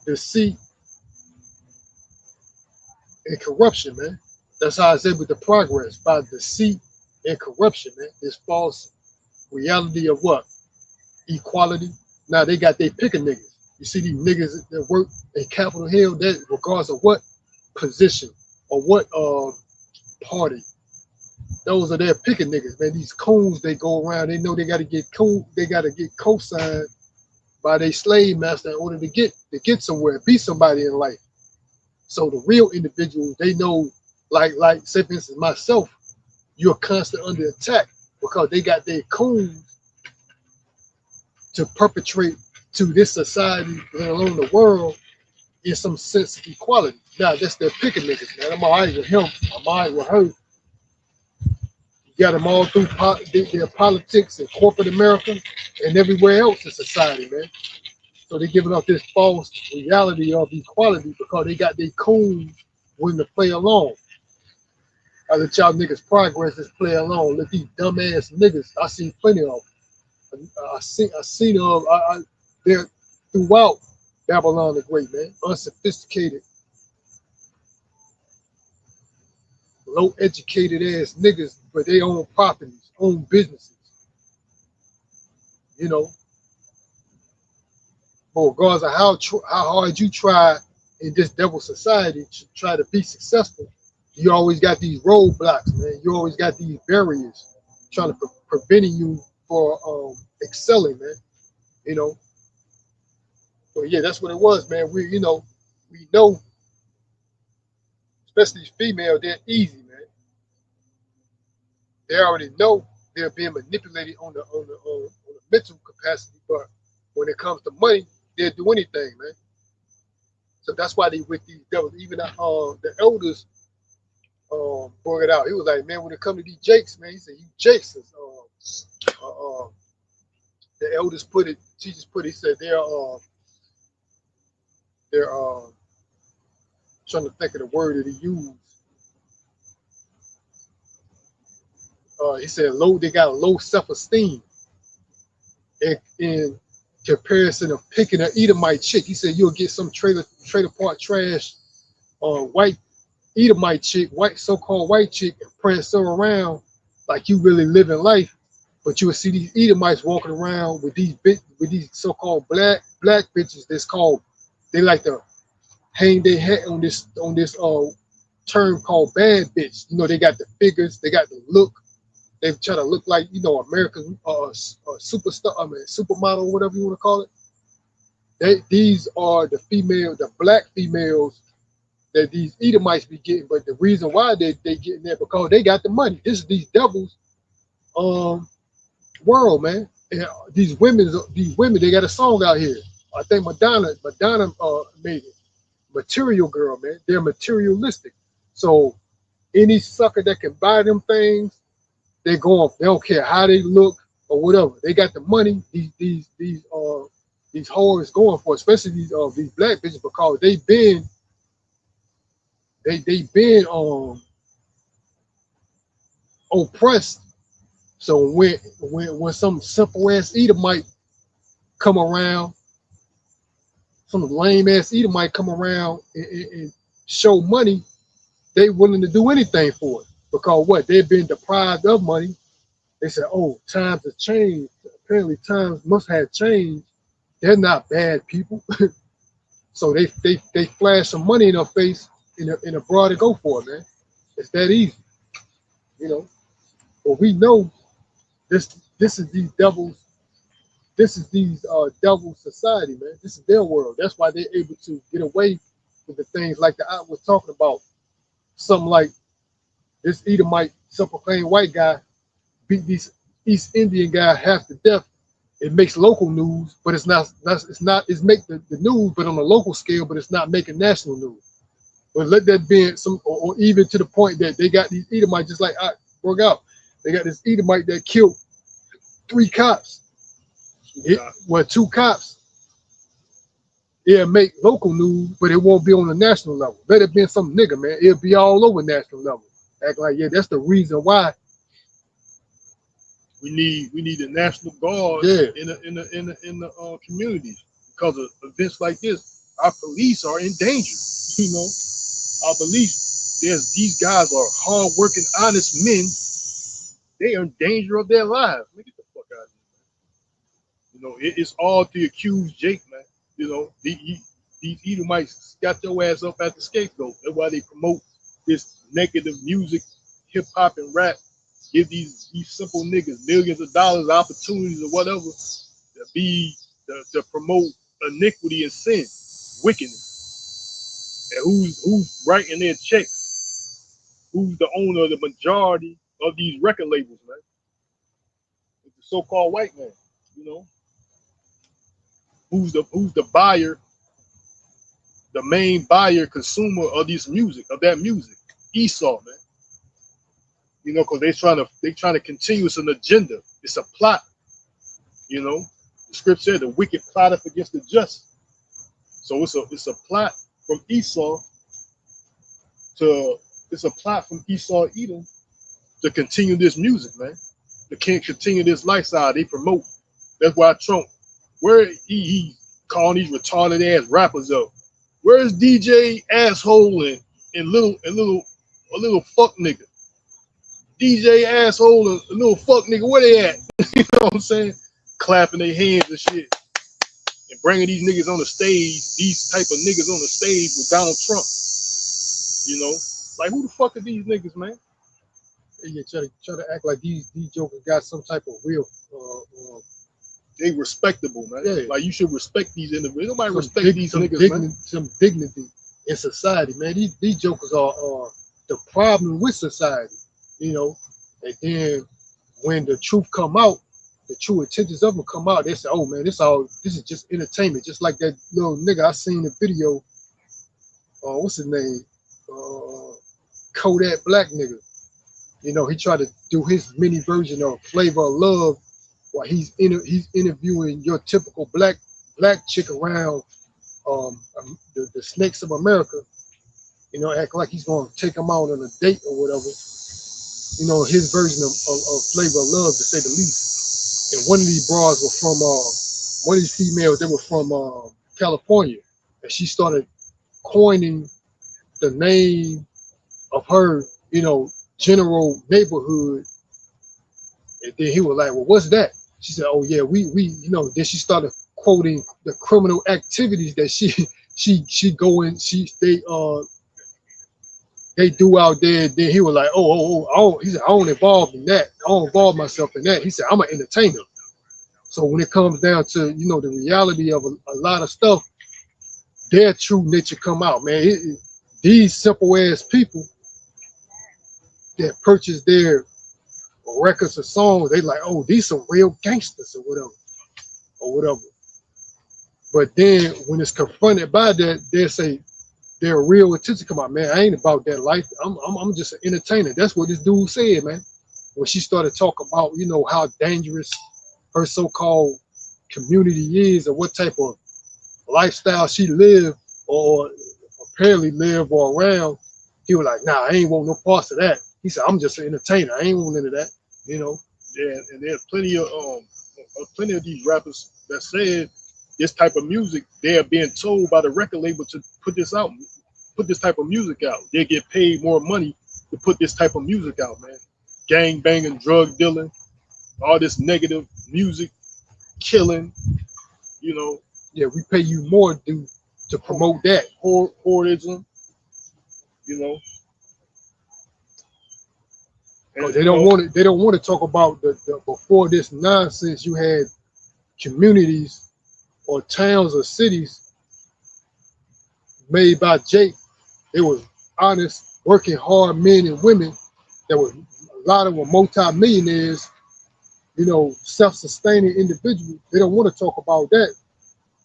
A: deceit and corruption, man. That's how it's able to progress, by deceit and corruption, man. This false reality of what? Equality. Now they got their pick of niggas. You see these niggas that work in Capitol Hill, that regardless of what position or what party, those are their picking niggas, man. These coons, they go around, they know they gotta get co-signed by their slave master in order to get somewhere, be somebody in life. So the real individuals, they know, like say for instance myself, you're constantly under attack because they got their coons to perpetrate to this society, let alone the world, in some sense of equality. Now that's their picking niggas, man. I'm all right with him. I'm all right with her. You got them all through their politics and corporate America and everywhere else in society, man. So they're giving up this false reality of equality because they got their coons willing to play along. I let y'all niggas progress, just play along. Let these dumbass niggas, I seen plenty of them. They're throughout Babylon the Great, man. Unsophisticated, low educated ass niggas, but they own properties, own businesses. But regardless of how hard you try in this devil society to try to be successful, you always got these roadblocks, man. You always got these barriers trying to preventing you for excelling, man. So yeah, that's what it was, man. We know, especially these females, they're easy, man. They already know they're being manipulated on the mental capacity, but when it comes to money, they'll do anything, man. So that's why they with these devils. Even the elders brought it out. He was like, man, when it comes to these Jakes, man, he said, you Jakes is the elders put it, teachers put it, he said they're trying to think of the word that he used. He said they got a low self-esteem in comparison of picking an Edomite chick. He said you'll get some trailer park trash white Edomite chick, so-called white chick, and press her around like you really living life, but you will see these Edomites walking around with these so-called black bitches. They like to hang their head on this term called bad bitch. They got the figures, they got the look. They try to look like American superstar, supermodel, whatever you want to call it. These are the black females that these Edomites be getting. But the reason why they getting there, because they got the money. This is these devils world, man. And these women, they got a song out here. I think Madonna made it. Material girl, man. They're materialistic. So any sucker that can buy them things, they go off. They don't care how they look or whatever. They got the money. These whores going for, especially these black bitches, because they've been oppressed. So when some simple ass Edomite come around, some lame ass Edomite come around and show money, they willing to do anything for it. Because what? They've been deprived of money. They said, oh, times have changed. Apparently times must have changed. They're not bad people. So they flash some money in their face in a broad to go for it, man. It's that easy. But we know this is these devils. This is these devil society, man. This is their world. That's why they're able to get away with the things like the I was talking about. Something like this Edomite, self-proclaimed white guy beat these East Indian guy half to death. It makes local news, but it's make the news, but on a local scale, but it's not making national news. But let that be some, or even to the point that they got these Edomites, just like I broke out. They got this Edomite that killed 3 cops. Well, 2 cops. It'll make local news, but it won't be on the national level. Let it be some nigga, man. It'll be all over national level. Act like, yeah, that's the reason why
B: we need a national guard in the communities, because of events like this. Our police are in danger. You know, our police. These guys are hard-working, honest men. They are in danger of their lives. Let me get the fuck out of here, man. You know, it's all to accuse Jake, man. You know, these Edomites got your ass up at the scapegoat. That's why they promote this negative music, hip hop and rap. Give these simple niggas millions of dollars, opportunities or whatever, to promote iniquity and sin, wickedness. And who's writing their checks? Who's the owner of the majority of these record labels, man? It's the so-called white man, you know. Who's the buyer, the main buyer, consumer of this music, of that music? Esau, man. You know, because they trying to continue. It's an agenda. It's a plot. You know, the script said the wicked plotteth against the just. So it's a plot from Esau Edom to continue this music, man. To continue this lifestyle they promote. That's why Trump, where he calling these retarded ass rappers up. Where's DJ asshole and little fuck nigga? DJ asshole and little fuck nigga, where they at? You know what I'm saying? Clapping their hands and shit. And bringing these niggas on the stage, these type of niggas on the stage with Donald Trump. You know? Like, who the fuck are these niggas, man?
A: Yeah, try to act like these jokers got some type of real
B: they respectable, man. Yeah. Like, you should respect these individuals. Nobody respect these niggas, man.
A: Some dignity in society, man. These jokers are the problem with society, you know. And then when the truth come out, the true intentions of them come out, they say, oh man, this is just entertainment. Just like that little nigga I seen the video, what's his name? Kodak Black nigga. You know, he tried to do his mini version of Flavor of Love while he's interviewing your typical black chick around the snakes of America. You know, act like he's gonna take them out on a date or whatever. You know, his version of Flavor of Love, to say the least. And one of these bras were from one of these females, they were from California, and she started coining the name of her, you know, general neighborhood. And then he was like, well, what's that? She said, oh yeah, we you know. Then she started quoting the criminal activities that they do out there. Then he was like, he said, I don't involve in that. I don't involve myself in that. He said, I'm an entertainer. So when it comes down to, you know, the reality of a lot of stuff, their true nature come out, man. These simple ass people that purchase their records or songs, they like, oh, these some real gangsters or whatever. But then when it's confronted by that, they say their real attention come out, man. I ain't about that life. I'm just an entertainer. That's what this dude said, man. When she started talking about, you know, how dangerous her so-called community is, or what type of lifestyle she lived or apparently live or around, he was like, nah, I ain't want no parts of that. He said, I'm just an entertainer. I ain't want none of that, you know.
B: Yeah, and there's plenty of these rappers that said this type of music, they are being told by the record label to put this type of music out. They get paid more money to put this type of music out, man. Gang banging, drug dealing, all this negative music, killing, you know.
A: Yeah, we pay you more to promote that.
B: Whoredism, you know.
A: Because they don't want it. They don't want to talk about the before this nonsense. You had communities or towns or cities made by Jake. They was honest, working hard men and women. That was a lot of them were multi-millionaires. You know, self-sustaining individuals. They don't want to talk about that.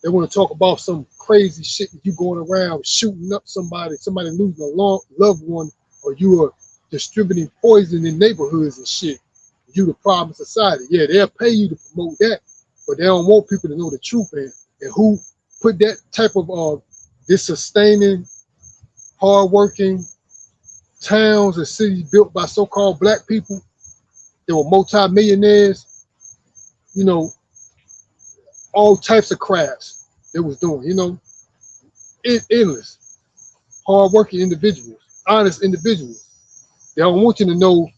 A: They want to talk about some crazy shit that you going around shooting up somebody losing a loved one, or you are distributing poison in neighborhoods and shit. You the problem in society. Yeah, they'll pay you to promote that, but they don't want people to know the truth. And who put that type of this sustaining, hardworking towns and cities built by so-called black people? They were multi-millionaires, you know, all types of crafts they was doing, you know, endless, hardworking individuals, honest individuals. They don't want you to know,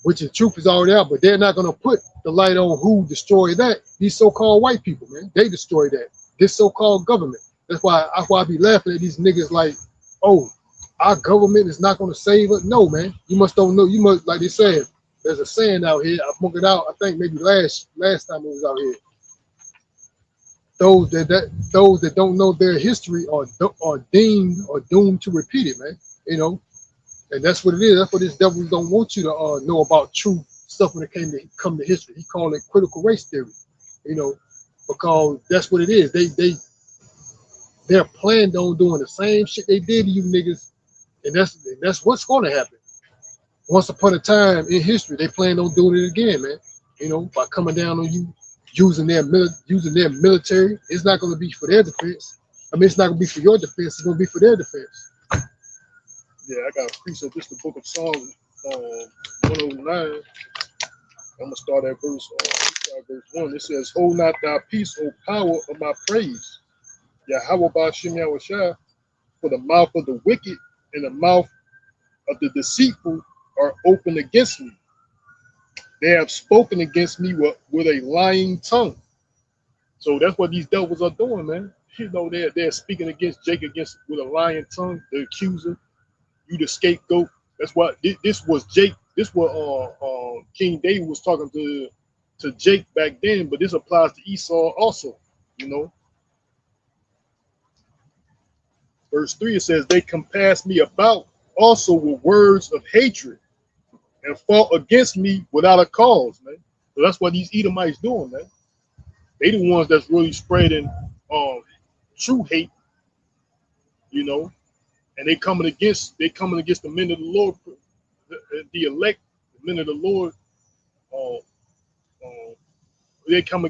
A: which the truth is already out, but they're not going to put the light on who destroyed that. These so-called white people, man, they destroyed that. This so-called government. That's why I be laughing at these niggas like, oh, our government is not going to save us. No, man, you must don't know. You must, like they said, there's a saying out here. I broke it out. I think maybe last time it was out here. Those that don't know their history are deemed or doomed to repeat it, man. You know, and that's what it is. That's what this devil don't want you to know about true stuff when it come to history. He called it critical race theory. You know, because that's what it is. They're planned on doing the same shit they did to you niggas, and that's what's going to happen. Once upon a time in history, they planned on doing it again, man. You know, by coming down on you, using their military. It's not going to be for their defense. I mean, it's not going to be for your defense. It's going to be for their defense.
B: Yeah, I got a precept. This is the book of Psalms, 109. I'm gonna start at verse 1. It says, "Hold not thy peace, O power of my praise. Yahweh Ba'ashem Yahushua, for the mouth of the wicked and the mouth of the deceitful are open against me. They have spoken against me with a lying tongue." So that's what these devils are doing, man. You know, they're speaking against Jake with a lying tongue, the accuser, you the scapegoat. That's what this was Jake. This what King David was talking to Jake back then, but this applies to Esau also, you know. Verse 3, it says, "They compassed me about also with words of hatred and fought against me without a cause," man. So that's what these Edomites doing, man. They the ones that's really spreading true hate, you know, and they coming against the men of the Lord, the elect, the men of the Lord. They're gonna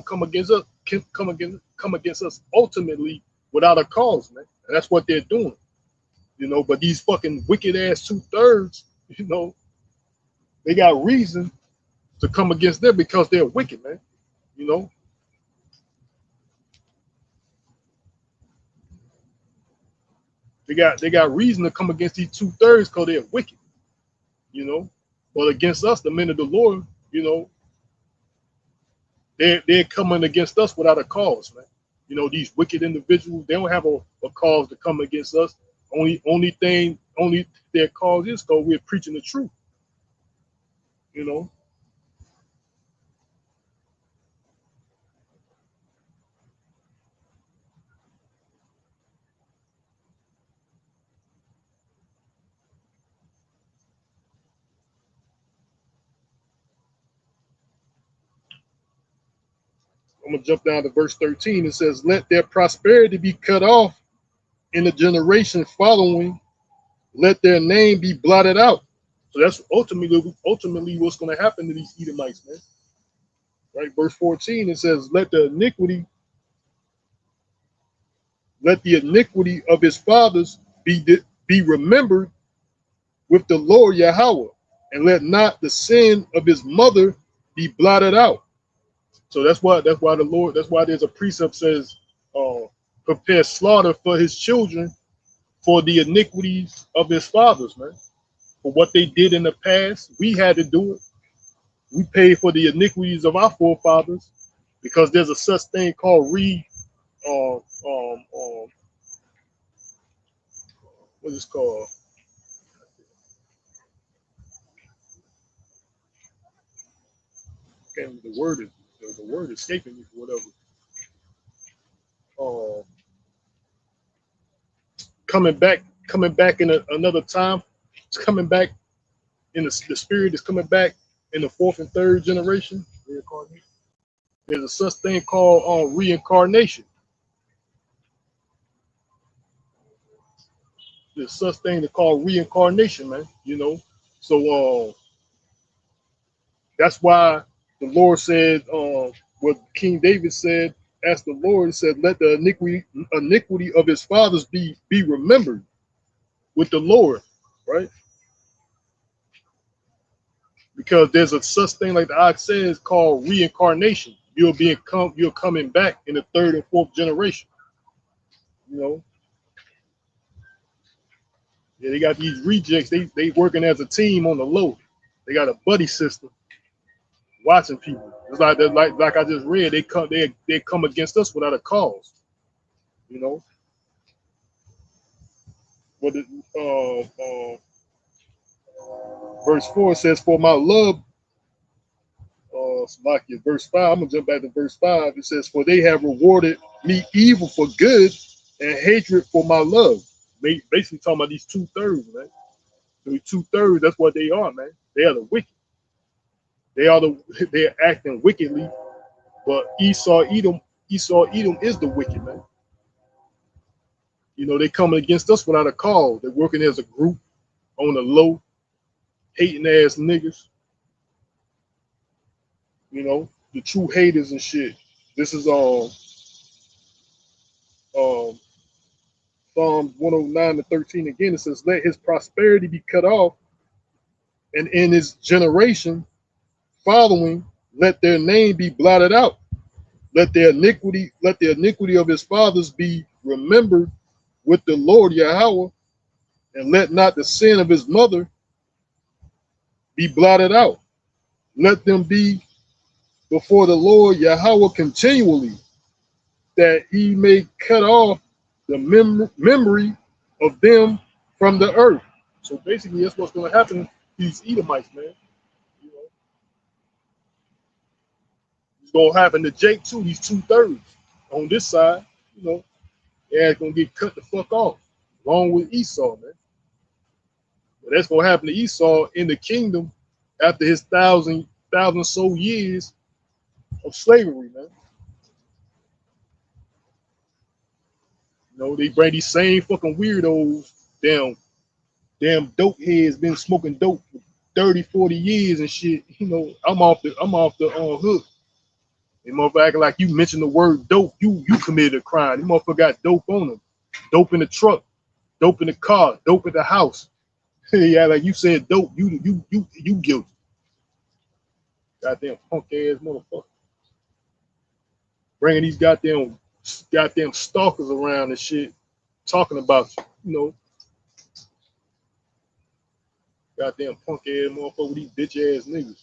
B: come against us, come against us ultimately without a cause, man. And that's what they're doing, you know. But these fucking wicked ass 2/3, you know, they got reason to come against them because they're wicked, man. You know. They got reason to come against these 2/3 because they're wicked, you know. But against us, the men of the Lord, you know, they're coming against us without a cause, man. You know, these wicked individuals, they don't have a cause to come against us. Only their cause is because we're preaching the truth, you know. I'm gonna jump down to verse 13. It says, "Let their prosperity be cut off in the generation following. Let their name be blotted out." So that's ultimately what's going to happen to these Edomites, man. Right? Verse 14, it says, let the iniquity of his fathers be remembered with the Lord Yahweh, and let not the sin of his mother be blotted out." So that's why there's a precept says, prepare slaughter for his children for the iniquities of his fathers, man. For what they did in the past, we had to do it. We paid for the iniquities of our forefathers, because there's a such thing called what is called can't, the word escaping me for whatever. Coming back in another time. It's coming back in the spirit is coming back in the fourth and third generation. There's a such thing called reincarnation. There's such thing to call reincarnation, man. You know, so that's why the Lord said, what King David said, asked the Lord, said, let the iniquity of his fathers be remembered with the Lord, right? Because there's a such thing, like the Ox says, called reincarnation. You're coming back in the third and fourth generation. You know, yeah, they got these rejects. They working as a team on the low. They got a buddy system watching people. It's like I just read. They come against us without a cause. You know. What verse 4 says, "For my love." Verse 5. I'm gonna jump back to verse 5. It says, "For they have rewarded me evil for good, and hatred for my love." Basically talking about these 2/3, man. So 2/3, that's what they are, man. They are the wicked. They're acting wickedly, but Esau Edom is the wicked, man. You know, they coming against us without a cause. They're working as a group on the low, hating ass niggas. You know, the true haters and shit. This is Psalms 109-13 again. It says, "Let his prosperity be cut off, and in his generation following, let their name be blotted out. Let the iniquity of his fathers be remembered with the Lord Yahweh, and let not the sin of his mother be blotted out. Let them be before the Lord Yahweh continually, that he may cut off the memory of them from the earth." So basically, that's what's going to happen to these Edomites, man. You know, it's going to happen to Jake too. These 2/3 on this side, you know, they're going to get cut the fuck off, along with Esau, man. But that's going to happen to Esau in the kingdom after his thousand so years of slavery, man. You know, they bring these same fucking weirdos, damn dope heads, been smoking dope for 30, 40 years and shit. You know, I'm off the hook. They motherfucker acting like you mentioned the word dope, you committed a crime. They motherfucker got dope on them, dope in the truck, dope in the car, dope at the house. Yeah, like you said dope, you guilty. Goddamn punk ass motherfucker. Bringing these goddamn stalkers around and shit, talking about you know, goddamn punk ass motherfucker with these bitch ass niggas.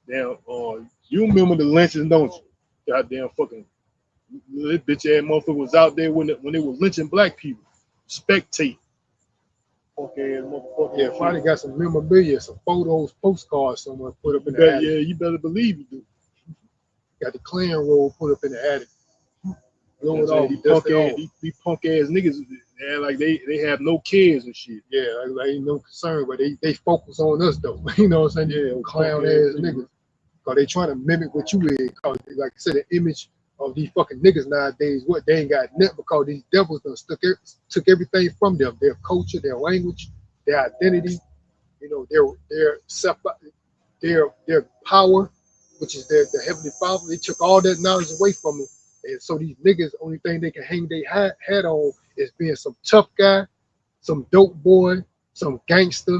B: Damn, you remember the lynching, don't you? Goddamn fucking this bitch ass motherfucker was out there when they were lynching black people. Spectate. Punk ass motherfucker.
A: Yeah, probably got some memorabilia, some photos, postcards somewhere put up in the attic.
B: Yeah, you better believe you do.
A: Got the Klan roll put up in the attic. Blow it off.
B: These punk ass niggas, like they have no cares and shit.
A: Yeah, like ain't no concern, but they focus on us though. You know what I'm saying? Yeah, clown ass niggas. Cause they trying to mimic what you is. Cause like I said, the image of these fucking niggas nowadays, what they ain't got nothing because these devils done took everything from them, their culture, their language, their identity, you know, their power, which is the Heavenly Father. They took all that knowledge away from them. And so these niggas, only thing they can hang their hat on is being some tough guy, some dope boy, some gangster,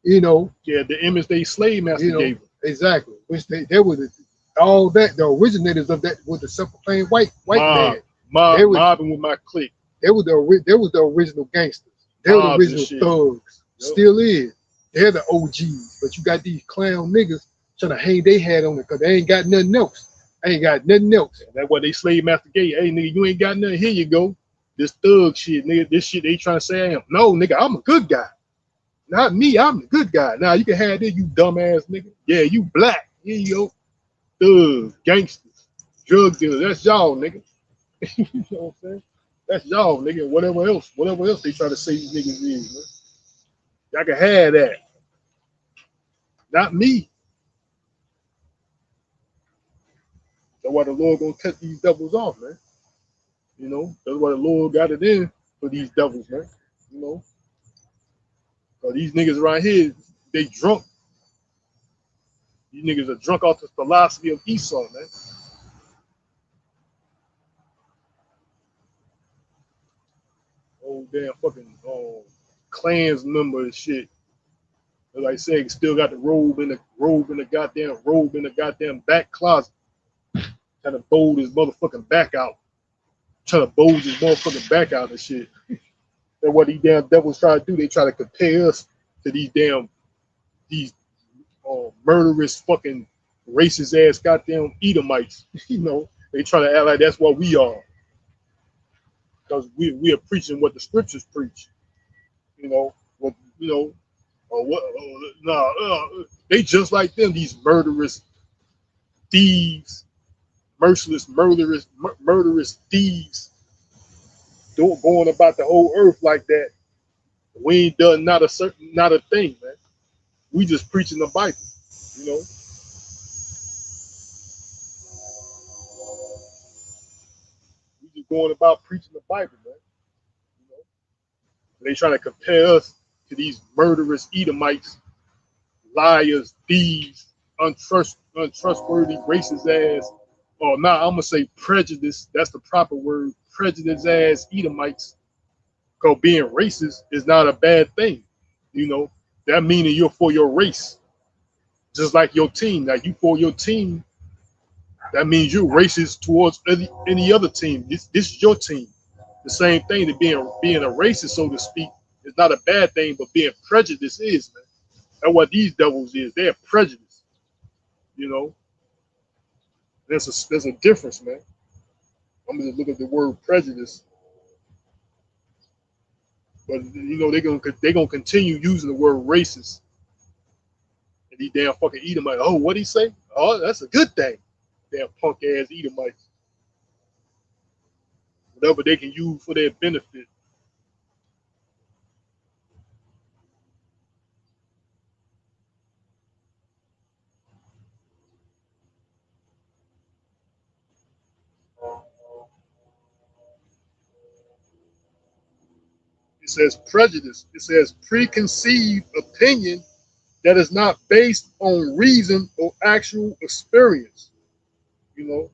A: you know.
B: Yeah, the image they slave master gave them.
A: Exactly. Which they were all that, the originators of that was the simple plain white man.
B: Mobbing with my clique.
A: They was the original gangsters. They were the original thugs. Yep. Still is. They're the OGs, but you got these clown niggas trying to hang their hat on it because they ain't got nothing else. Ain't got nothing else.
B: And that's what they slave master gave. Hey, nigga, you ain't got nothing. Here you go. This thug shit, nigga. This shit they trying to say I am. No, nigga, I'm a good guy. Not me. I'm the good guy. Now you can have this, you dumbass nigga. Yeah, you black. Here you go. Thugs, gangsters, drug dealers. That's y'all, nigga. You know what I'm saying? That's y'all, nigga. Whatever else they try to say these niggas is, man. Y'all can have that. Not me. That's why the Lord gonna cut these devils off, man. You know, that's why the Lord got it in for these devils, man. You know, so these niggas around here, they drunk. These niggas are drunk off the philosophy of Esau, man. Old damn fucking clans member and shit. Like I said, still got the robe in the goddamn back closet. Trying to bold his motherfucking back out. Trying to bold his motherfucking back out and shit. That's what these damn devils try to do. They try to compare us to these murderous fucking racist ass goddamn Edomites. You know, they try to act like that's what we are. Because we are preaching what the scriptures preach. You know, what you know, or what they just like them, these murderous thieves, merciless, murderous thieves, going about the whole earth like that. We ain't done not a thing, man. We just preaching the Bible, you know. We just going about preaching the Bible, man. You know, they trying to compare us to these murderous Edomites, liars, thieves, untrustworthy, racist ass. Oh, nah, I'm gonna say prejudice. That's the proper word. Prejudice ass Edomites. Because being racist is not a bad thing. You know, that meaning you're for your race. Just like your team. Now you for your team, that means you're racist towards any other team. This is your team. The same thing to being a racist, so to speak, is not a bad thing, but being prejudiced is, man. That's what these devils is. They're prejudiced. You know, there's a difference, man. I'm gonna look at the word prejudice, but you know they're gonna continue using the word racist. And these damn fucking Edomites. Oh, what'd he say? Oh, that's a good thing. Damn punk ass Edomites. Whatever they can use for their benefit. It says prejudice. It says preconceived opinion that is not based on reason or actual experience. You know,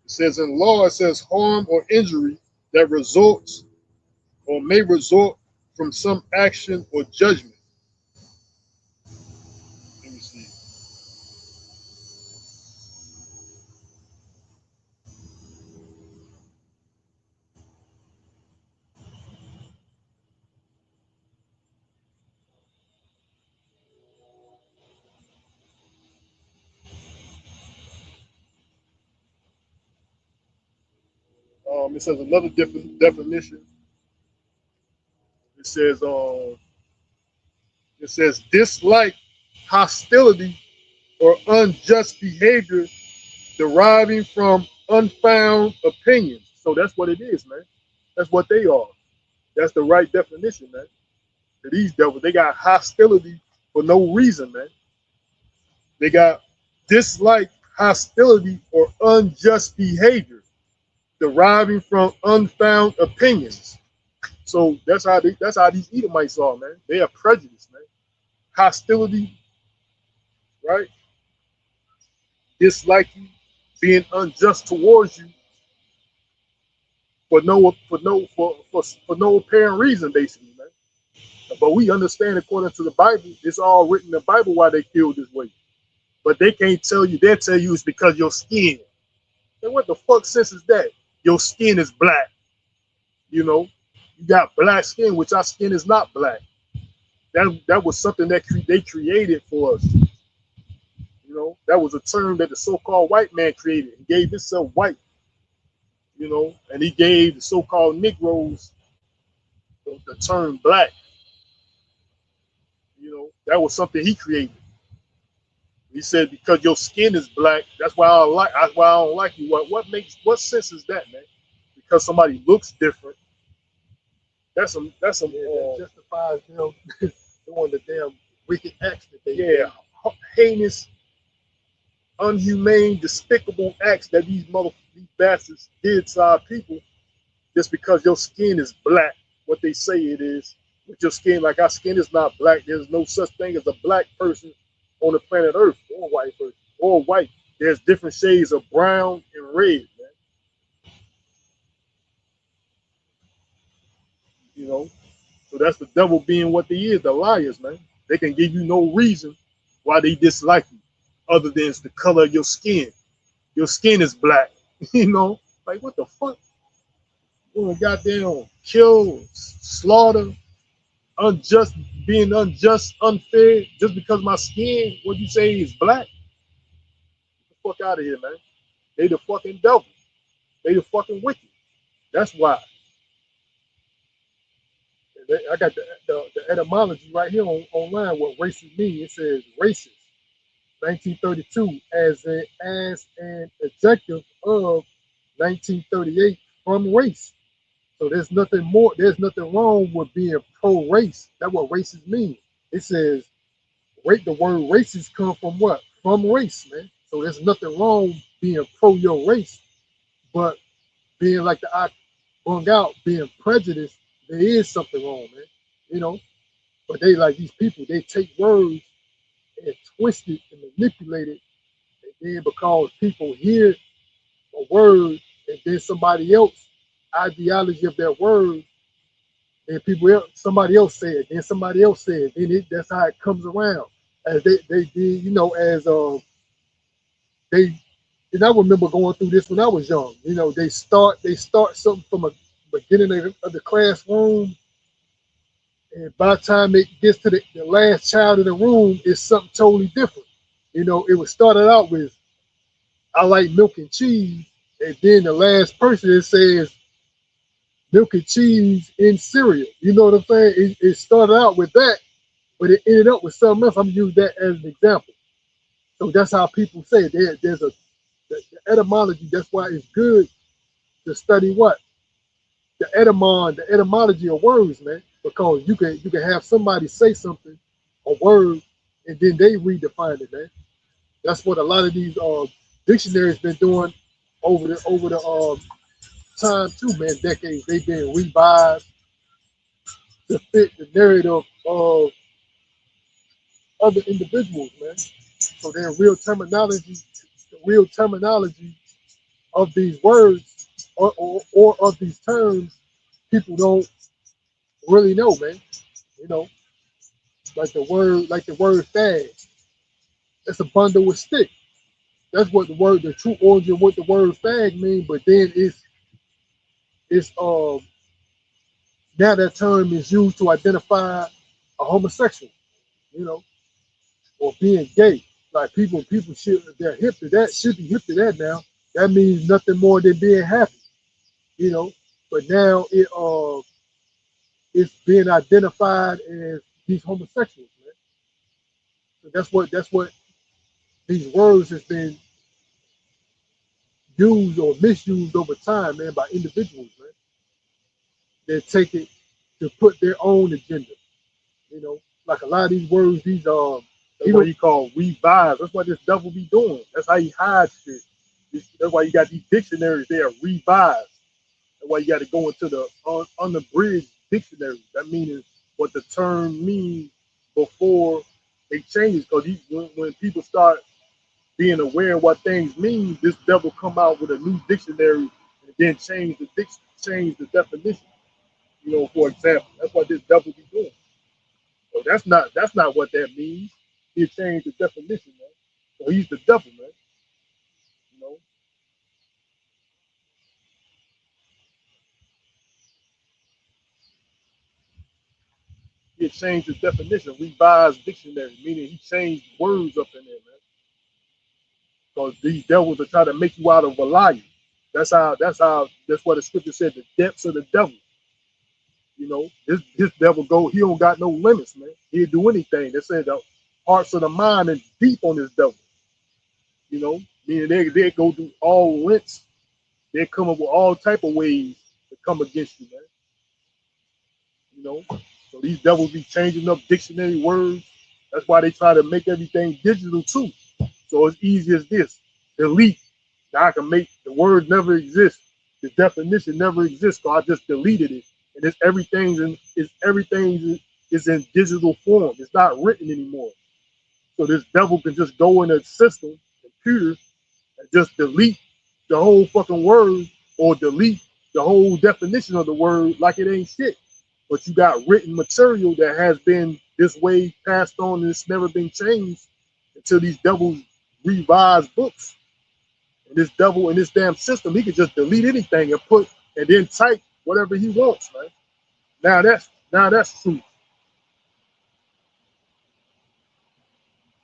B: it says in law, it says harm or injury that results or may result from some action or judgment. Let me see. It says another definition. It says dislike, hostility, or unjust behavior deriving from unfound opinions. So that's what it is, man. That's what they are. That's the right definition, man. To these devils, they got hostility for no reason, man. They got dislike, hostility, or unjust behavior deriving from unfound opinions. So that's how these Edomites are, man. They are prejudiced, man. Hostility, right? Disliking, being unjust towards you for no apparent reason, basically, man. But we understand, according to the Bible, it's all written in the Bible why they feel this way. But they can't tell you. They'll tell you it's because your skin. And what the fuck sense is that? Your skin is black. You know, you got black skin, which our skin is not black. that was something that they created for us. You know, that was a term that the so-called white man created. He gave himself white, you know, and he gave the so-called Negroes the term black. You know, that was something he created. He said because your skin is black, that's why I don't like you. What sense is that, man? Because somebody looks different. That's some
A: Yeah, that justifies them doing the damn wicked acts that they
B: yeah, heinous, unhumane, despicable acts that these bastards did to our people just because your skin is black, what they say it is. With your skin, like our skin is not black. There's no such thing as a black person on the planet Earth, or a white person, or white. There's different shades of brown and red, man. You know, so that's the devil being what they is, the liars, man. They can give you no reason why they dislike you, other than it's the color of your skin. Your skin is black, you know. Like what the fuck? You want to goddamn kill, slaughter, unjust, being unjust, unfair, just because my skin, what you say, is black? Get the fuck out of here, man. They the fucking devil. They the fucking wicked. That's why. I got the etymology right here online. What racist mean? It says racist, 1932, as an adjective of 1938 from race. So there's nothing more. There's nothing wrong with being pro-race. That's what racist means. It says the word racist come from what? From race, man. So there's nothing wrong being pro your race, but being like the I brung out, being prejudiced, there is something wrong, man. You know, but they like these people, they take words and twist it and manipulate it, and then because people hear a word and then somebody else ideology of that word, and somebody else said, then somebody else said, then that's how it comes around. As they did, you know, as they and I remember going through this when I was young. You know, they start something from a beginning of the classroom, and by the time it gets to the last child in the room, it's something totally different. You know, it was started out with I like milk and cheese, and then the last person it says milk and cheese in cereal. You know what I'm saying? It started out with that, but it ended up with something else. I'm gonna use that as an example. So that's how people say it. There's the etymology. That's why it's good to study what the etymology of words, man. Because you can have somebody say something, a word, and then they redefine it, man. That's what a lot of these dictionaries been doing over the time too, man. Decades they've been revised to fit the narrative of other individuals, man. So their real terminology of these words or of these terms, people don't really know, man. You know, like the word fag. That's a bundle with stick. That's what the true origin of what the word fag mean. But then it's now that term is used to identify a homosexual, you know, or being gay. Like people should they're hip to that, should be hip to that now. That means nothing more than being happy, you know. But now it's being identified as these homosexuals, man. So that's what these words has been used or misused over time, man, by individuals, man. They take it to put their own agenda, you know. Like a lot of these words, that's what he called revise. That's what this devil be doing. That's how he hides shit. That's why you got these dictionaries there, revise. That's why you got to go into the unabridged dictionary. That means what the term means before they change. Because when people start being aware of what things mean, this devil come out with a new dictionary and then change the definition. You know, for example, that's what this devil be doing. So that's not what that means. He changed the definition, man. So he's the devil, man. You know, nigga changed the definition, revised dictionary, meaning he changed words up in there, man. Because these devils are trying to make you out of a liar. That's what the scripture said, the depths of the devil. You know, this devil he don't got no limits, man. He'll do anything. They say the hearts of the mind is deep on this devil. You know, meaning they go through all lengths. They come up with all type of ways to come against you, man. You know, so these devils be changing up dictionary words. That's why they try to make everything digital too. So it's easy as this: delete. Now I can make the word never exist. The definition never exists, so I just deleted it, and everything is in digital form. It's not written anymore. So this devil can just go in a system, computer, and just delete the whole fucking word or delete the whole definition of the word like it ain't shit. But you got written material that has been this way passed on and it's never been changed until these devils revise books. And this devil in this damn system, he could just delete anything and then type whatever he wants, man. Now that's true.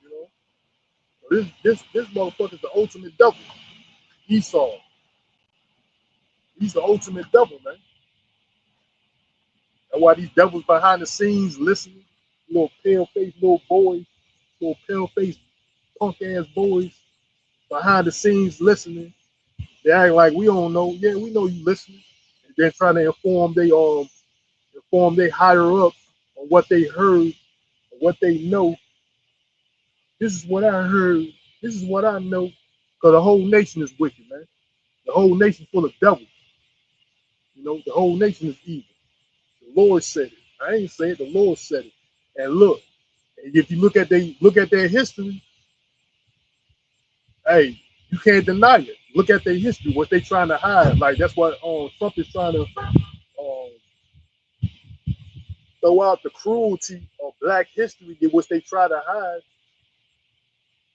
B: You know? So this motherfucker's the ultimate devil. Esau. He's the ultimate devil, man. That's why these devils behind the scenes listening, little pale-faced little boys, little pale-faced punk-ass boys behind the scenes listening. They act like we don't know. Yeah, we know you listening. And then trying to inform they higher up on what they heard, or what they know. This is what I heard. This is what I know. Because the whole nation is wicked, man. The whole nation full of devils. You know, the whole nation is evil. The Lord said it. I ain't saying it. The Lord said it. And look, if you look at their history, hey, you can't deny it. Look at their history, what they trying to hide. Like that's what Trump is trying to throw out the cruelty of Black history, which they try to hide.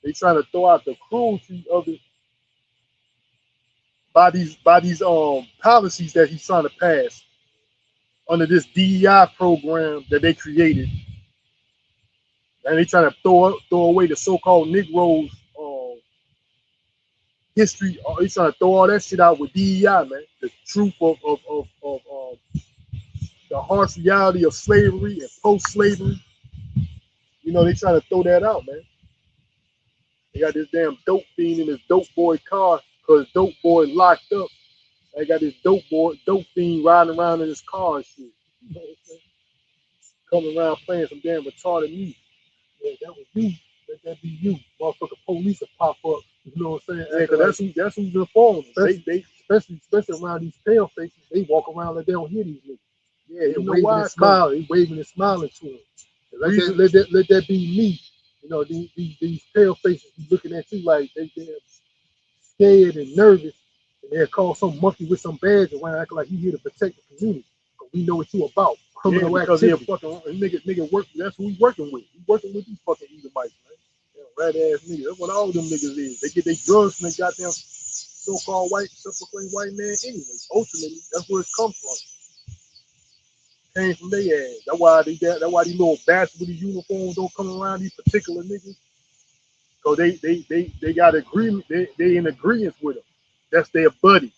B: They trying to throw out the cruelty of it by these policies that he's trying to pass under this DEI program that they created, and they trying to throw away the so-called Negroes history. He's trying to throw all that shit out with DEI, man. The truth of the harsh reality of slavery and post-slavery. You know, they trying to throw that out, man. They got this damn dope fiend in this dope boy car because dope boy locked up. They got this dope fiend riding around in his car and shit. You know what I'm saying? Coming around playing some damn retarded music. Yeah, that was you. Let that be you. Motherfucker police will pop up. You know what I'm saying? Yeah, because that's who's informed. Especially around these pale faces, they walk around like they don't hear these niggas. Yeah, you know why? Smiling, waving and smiling to them. Let that be me. You know, these pale faces be looking at you like they damn scared and nervous, and they'll call some monkey with some badge around acting like he here to protect the community. But we know what you about. Criminal activity. Fucking nigga work. That's who we working with. We working with these fucking Edomites, man. Rat ass niggas. That's what all them niggas is. They get their drugs from their goddamn so-called self-proclaimed white man anyway. Ultimately, that's where it comes from. Came from their ass. That's why these little bastards with these uniforms don't come around these particular niggas. So they got agreement. They in agreement with them. That's their buddy.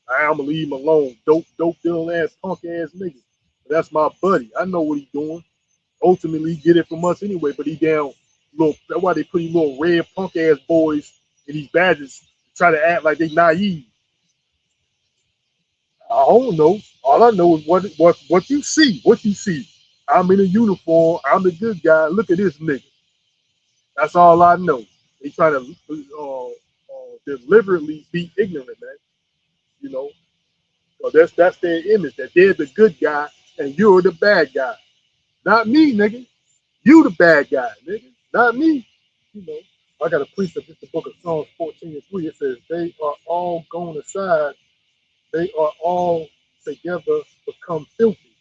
B: I'ma leave him alone. Dope dealing ass punk ass nigga. That's my buddy. I know what he's doing. Ultimately, he get it from us anyway. But he down little. That's why they put these little red punk ass boys in these badges to try to act like they naive. I don't know. All I know is what you see. What you see. I'm in a uniform. I'm the good guy. Look at this nigga. That's all I know. They try to deliberately be ignorant, man. You know, so that's their image, that they're the good guy and you're the bad guy. Not me, nigga. You the bad guy, nigga. Not me. You know, I got a precept. It's the book of Psalms 14:3. It says, they are all gone aside. They are all together become filthy.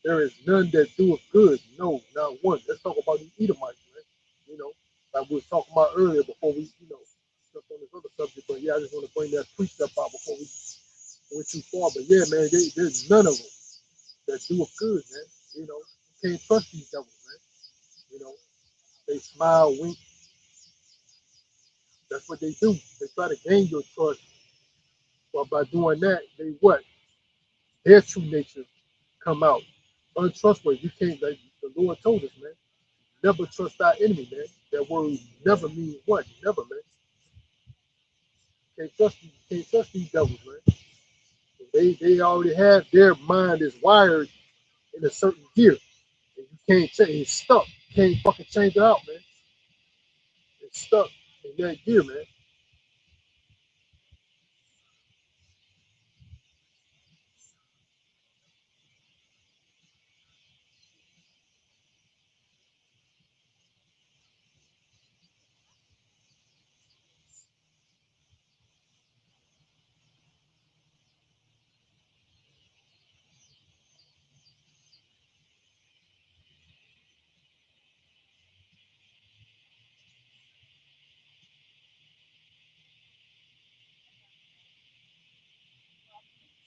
B: There is none that doeth good. No, not one. Let's talk about these Edomites, man. You know, like we were talking about earlier before we, stuff on this other subject. But yeah, I just want to bring that precept out before we went too far. But yeah, man, there's none of them that do it good, man. You know, you can't
A: trust these devils, man. You know, they smile, wink. That's what they do. They try to gain your trust. But by doing that, they what? Their true nature come out. Untrustworthy. You can't, like the Lord told us, man. Never trust our enemy, man. That word never means what? Never, man. Can't trust these devils, man. They already have their mind is wired in a certain gear. And you can't change it's stuck. You can't fucking change it out, man. It's stuck in that gear, man.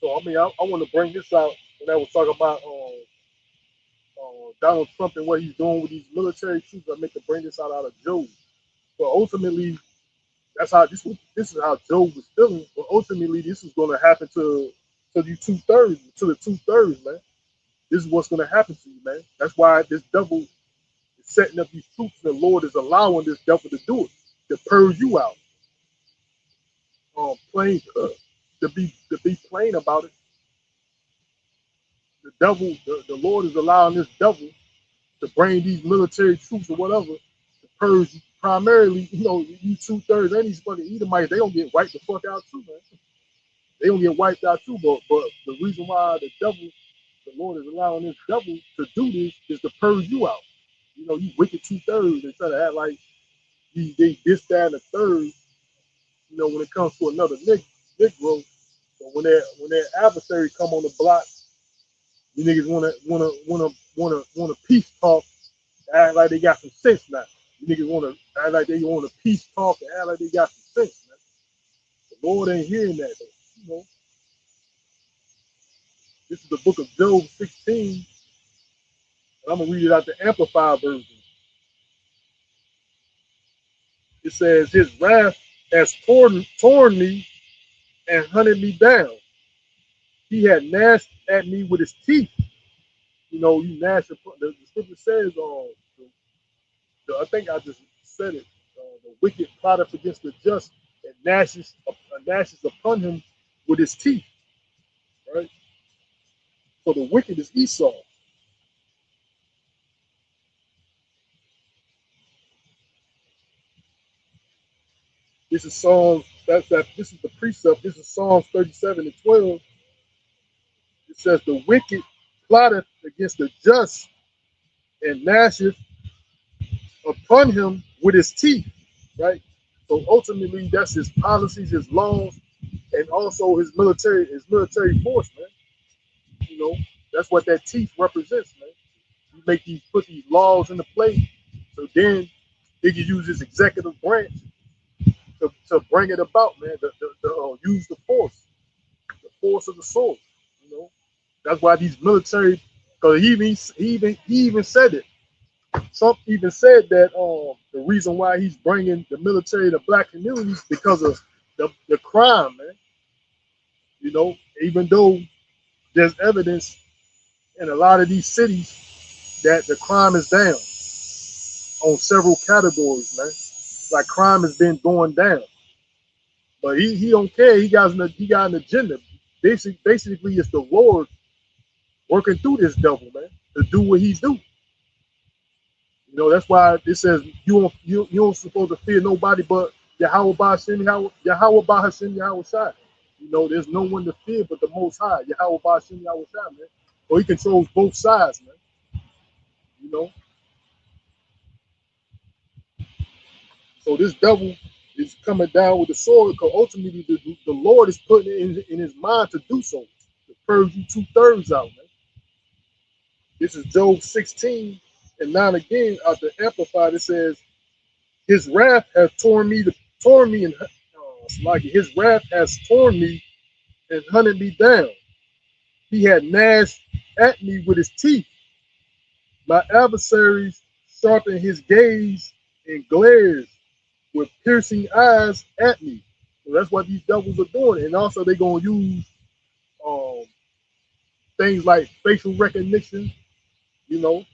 A: So I mean, I want to bring this out when I was talking about Donald Trump and what he's doing with these military troops. I meant to bring this out of Job. But ultimately, that's how this is how Job was feeling. But ultimately, this is going to happen to you 2/3, to the 2/3, man. This is what's going to happen to you, man. That's why this devil is setting up these troops, and the Lord is allowing this devil to do it, to purge you out. Plain to be plain about it. The devil, the Lord is allowing this devil to bring these military troops or whatever to purge primarily, you 2/3 and these fucking Edomites, they don't get wiped the fuck out too, man. They don't get wiped out too, but the reason why the Lord is allowing this devil to do this is to purge you out. You wicked 2/3. They try to act like they this, that, and the third. When it comes to another Negro, but when their adversary come on the block, you niggas wanna peace talk, act like they got some sense now. You niggas wanna act like they want a peace talk and act like they got some sense, man. The Lord ain't hearing that though. This is the book of Job 16, and I'm gonna read it out the Amplified version. It says, "His wrath has torn me and hunted me down. He had gnashed at me with his teeth." You gnash the scripture says, I think I just said it. The wicked plotteth against the just and gnashes upon him with his teeth. Right. So the wicked is Esau. This is Psalms. This is the precept. This is Psalms 37:12. It says, "The wicked plotteth against the just and gnasheth upon him with his teeth." Right. So ultimately, that's his policies, his laws, and also his military force, man. That's what that teeth represents, man. You put these laws into play, so then he can use his executive branch to bring it about, man. Use the force of the sword. That's why these military, because he even said it. Trump even said that the reason why he's bringing the military to black communities because of the crime, man. Even though there's evidence in a lot of these cities that the crime is down on several categories, man. Like crime has been going down, but he don't care. He got an agenda. Basically, it's the Lord working through this devil, man, to do what he do. That's why it says you don't supposed to fear nobody but Yahweh Ba'Shem, Yahweh Ba'Hashem, Yahweh Shai. There's no one to fear but the Most High, Yahweh Ba'Shem, Yahweh Shai, man. So he controls both sides, man. So this devil is coming down with the sword because ultimately the Lord is putting it in his mind to do so, to purge you 2/3 out, man. This is Job 16:9 again out the Amplified. It says, "His wrath has torn me, and his wrath has torn me and hunted me down. He had gnashed at me with his teeth." My adversaries sharpen his gaze and glares with piercing eyes at me. So that's what these devils are doing. And also they're gonna use um, things like facial recognition, you know,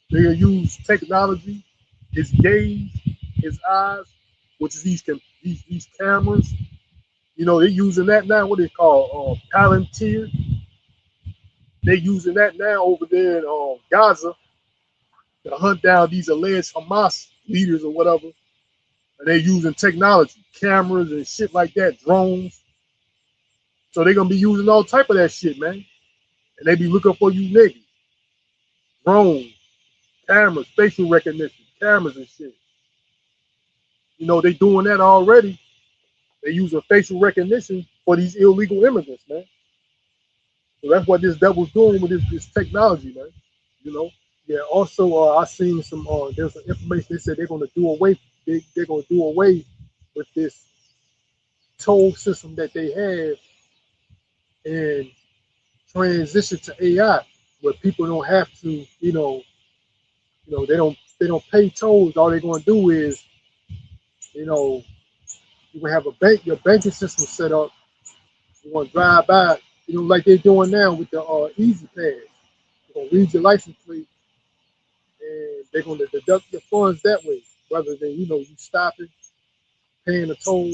A: they're gonna use technology, his gaze, his eyes, which is these cameras. You know, they're using that now. What they call Palantir. They're using that now over there in Gaza to hunt down these alleged Hamas leaders or whatever. And they're using technology, cameras and shit like that, drones. So they're gonna be using all type of that shit, man. And they be looking for you niggas. Drones, cameras, facial recognition, cameras and shit. You know, they doing that already. They using facial recognition for these illegal immigrants, man. So that's what this devil's doing with this technology, man. You know. Yeah. Also, I seen some. There's some information. They said they're gonna do away. They're gonna do away with this toll system that they have and transition to AI, where people don't have to. They don't pay tolls. All they're gonna do is, you know, you gonna have your banking system set up. You're gonna drive by, like they're doing now with the Easy Pass. They're gonna read your license plate and they're gonna deduct your funds that way, rather than you stopping, paying a toll.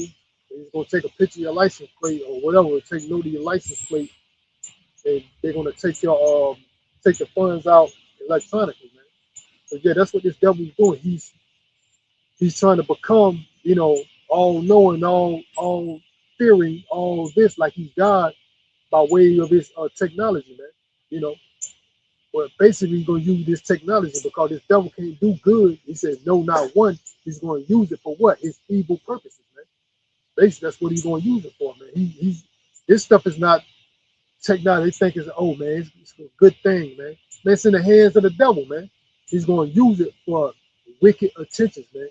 A: They're gonna take a picture of your license plate or whatever, take note of your license plate, and they're gonna take the funds out electronically, man. So yeah, that's what this devil's doing. He's trying to become, all knowing, all fearing, all this, like he's God by way of his technology, man. You know, but basically he's gonna use this technology because this devil can't do good. He said no, not one. He's gonna use it for what? His evil purposes, man. Basically, that's what he's gonna use it for, man. He's this stuff is not technology. They think it's, oh man, it's a good thing, man. Man, it's in the hands of the devil, man. He's gonna use it for wicked intentions, man.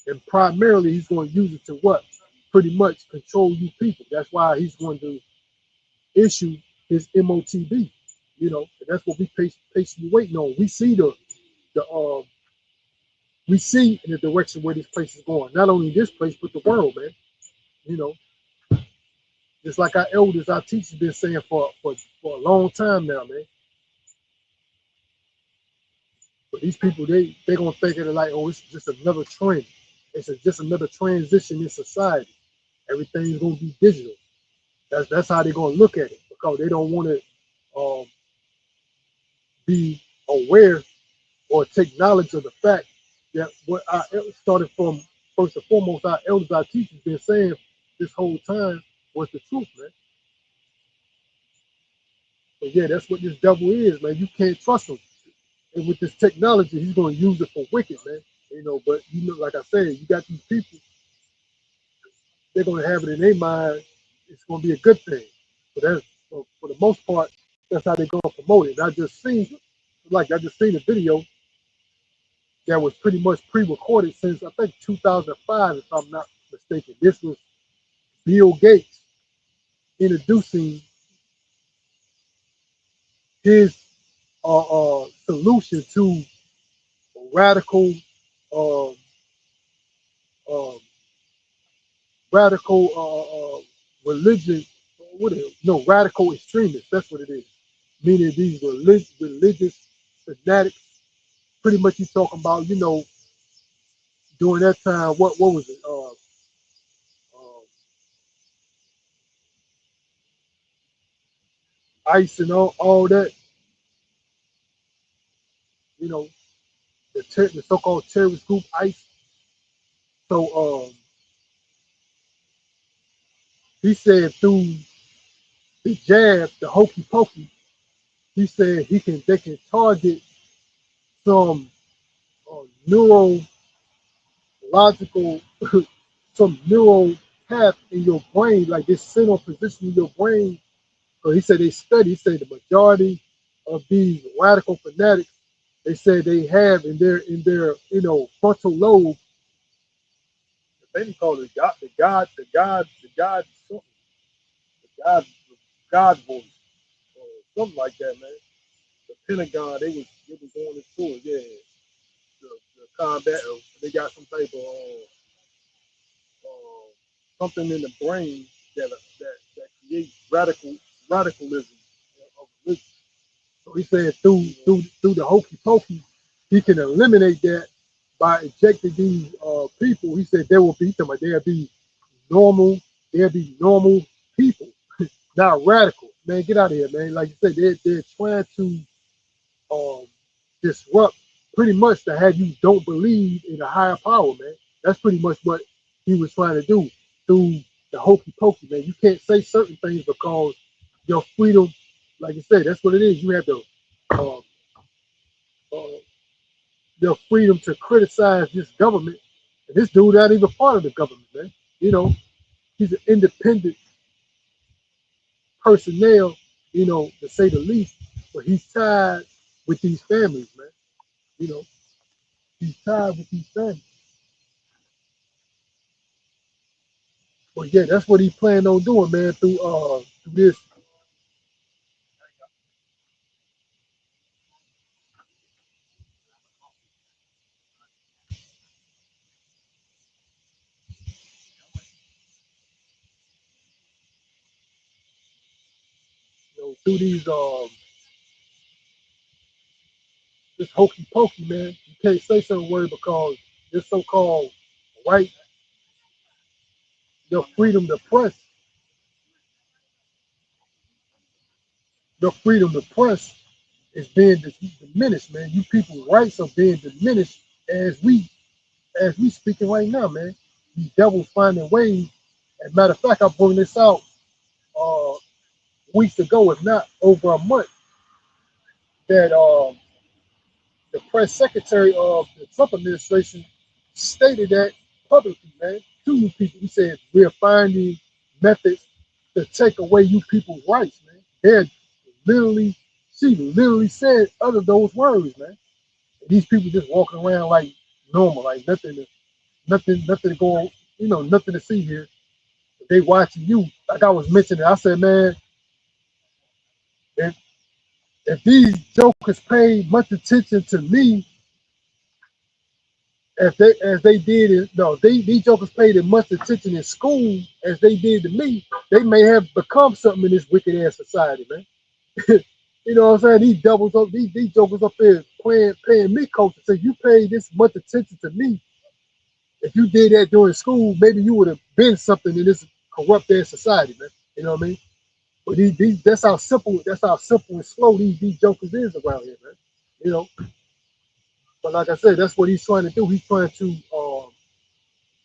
A: And primarily he's gonna use it to what? Pretty much control you people. That's why he's going to issue his MOTB. And that's what we patiently waiting on. We see the we see in the direction where this place is going. Not only this place, but the world, man. You know, just like our elders, our teachers been saying for a long time now, man. But these people, they gonna think of it like, oh, it's just another trend. Just another transition in society. Everything's gonna be digital. That's how they're gonna look at it, because they don't want to be aware or take knowledge of the fact that what our elders started from, first and foremost, our elders, our teachers been saying this whole time was the truth, man. So yeah, that's what this devil is, man. You can't trust him. And with this technology, he's gonna use it for wicked, man. But like I said, you got these people, they're gonna have it in their mind, it's gonna be a good thing. So for the most part, that's how they're gonna promote it. And I just seen a video that was pretty much pre-recorded since I think 2005, if I'm not mistaken. This was Bill Gates introducing his solution to radical, um, um, radical religion. What is it? No, radical extremists. That's what it is. Meaning these religious fanatics. Pretty much, he's talking about, during that time. What was it? ICE and all that. You know, the so-called terrorist group ICE. So he said through the jab, the hokey pokey, he said they can target some neurological, some neural path in your brain, like this central position in your brain. So he said he said the majority of these radical fanatics, they said they have in their frontal lobe, they call it something, the God voice, or something like that, man. The Pentagon, they was Get them going into it. Yeah, the combat. They got some type of something in the brain that creates radicalism of religion. So he said through the hokey pokey, he can eliminate that by ejecting these people. He said there will be there'll be normal, there'll be normal people, not radical. Man, get out of here, man. Like you said, they're trying to um, disrupt pretty much to have you don't believe in a higher power, man. That's pretty much what he was trying to do through the hokey pokey, man. You can't say certain things because your freedom, like you said, that's what it is. You have uh, uh, your freedom to criticize this government. And this dude not even part of the government, man. You know, he's an independent personnel, to say the least, but he's tied with these families, man. You know, he's tied with these families. But yeah, that's what he planned on doing, man, through this. Through these this hokey pokey, man. You can't say certain word because this so-called right, your freedom to press, your freedom to press is being diminished, man. You people rights are being diminished as we speaking right now, man. These devils finding ways. As a matter of fact, I brought this out uh weeks ago, if not over a month, that the press secretary of the Trump administration stated that publicly, man, to you people. He said, we're finding methods to take away you people's rights, man. Literally, she literally said other those words, man. And these people just walking around like normal, like nothing to go on, nothing to see here. They watching you. Like I was mentioning, I said, man, if, if these jokers paid much attention to me, as they did it, no, these jokers paid as much attention in school as they did to me, they may have become something in this wicked ass society, man. You know what I'm saying? These doubles up, these jokers up there paying me culture. So you paid this much attention to me. If you did that during school, maybe you would have been something in this corrupt ass society, man. You know what I mean? But that's how simple and slow these jokers is around here, man. You know. But like I said, that's what he's trying to do. He's trying to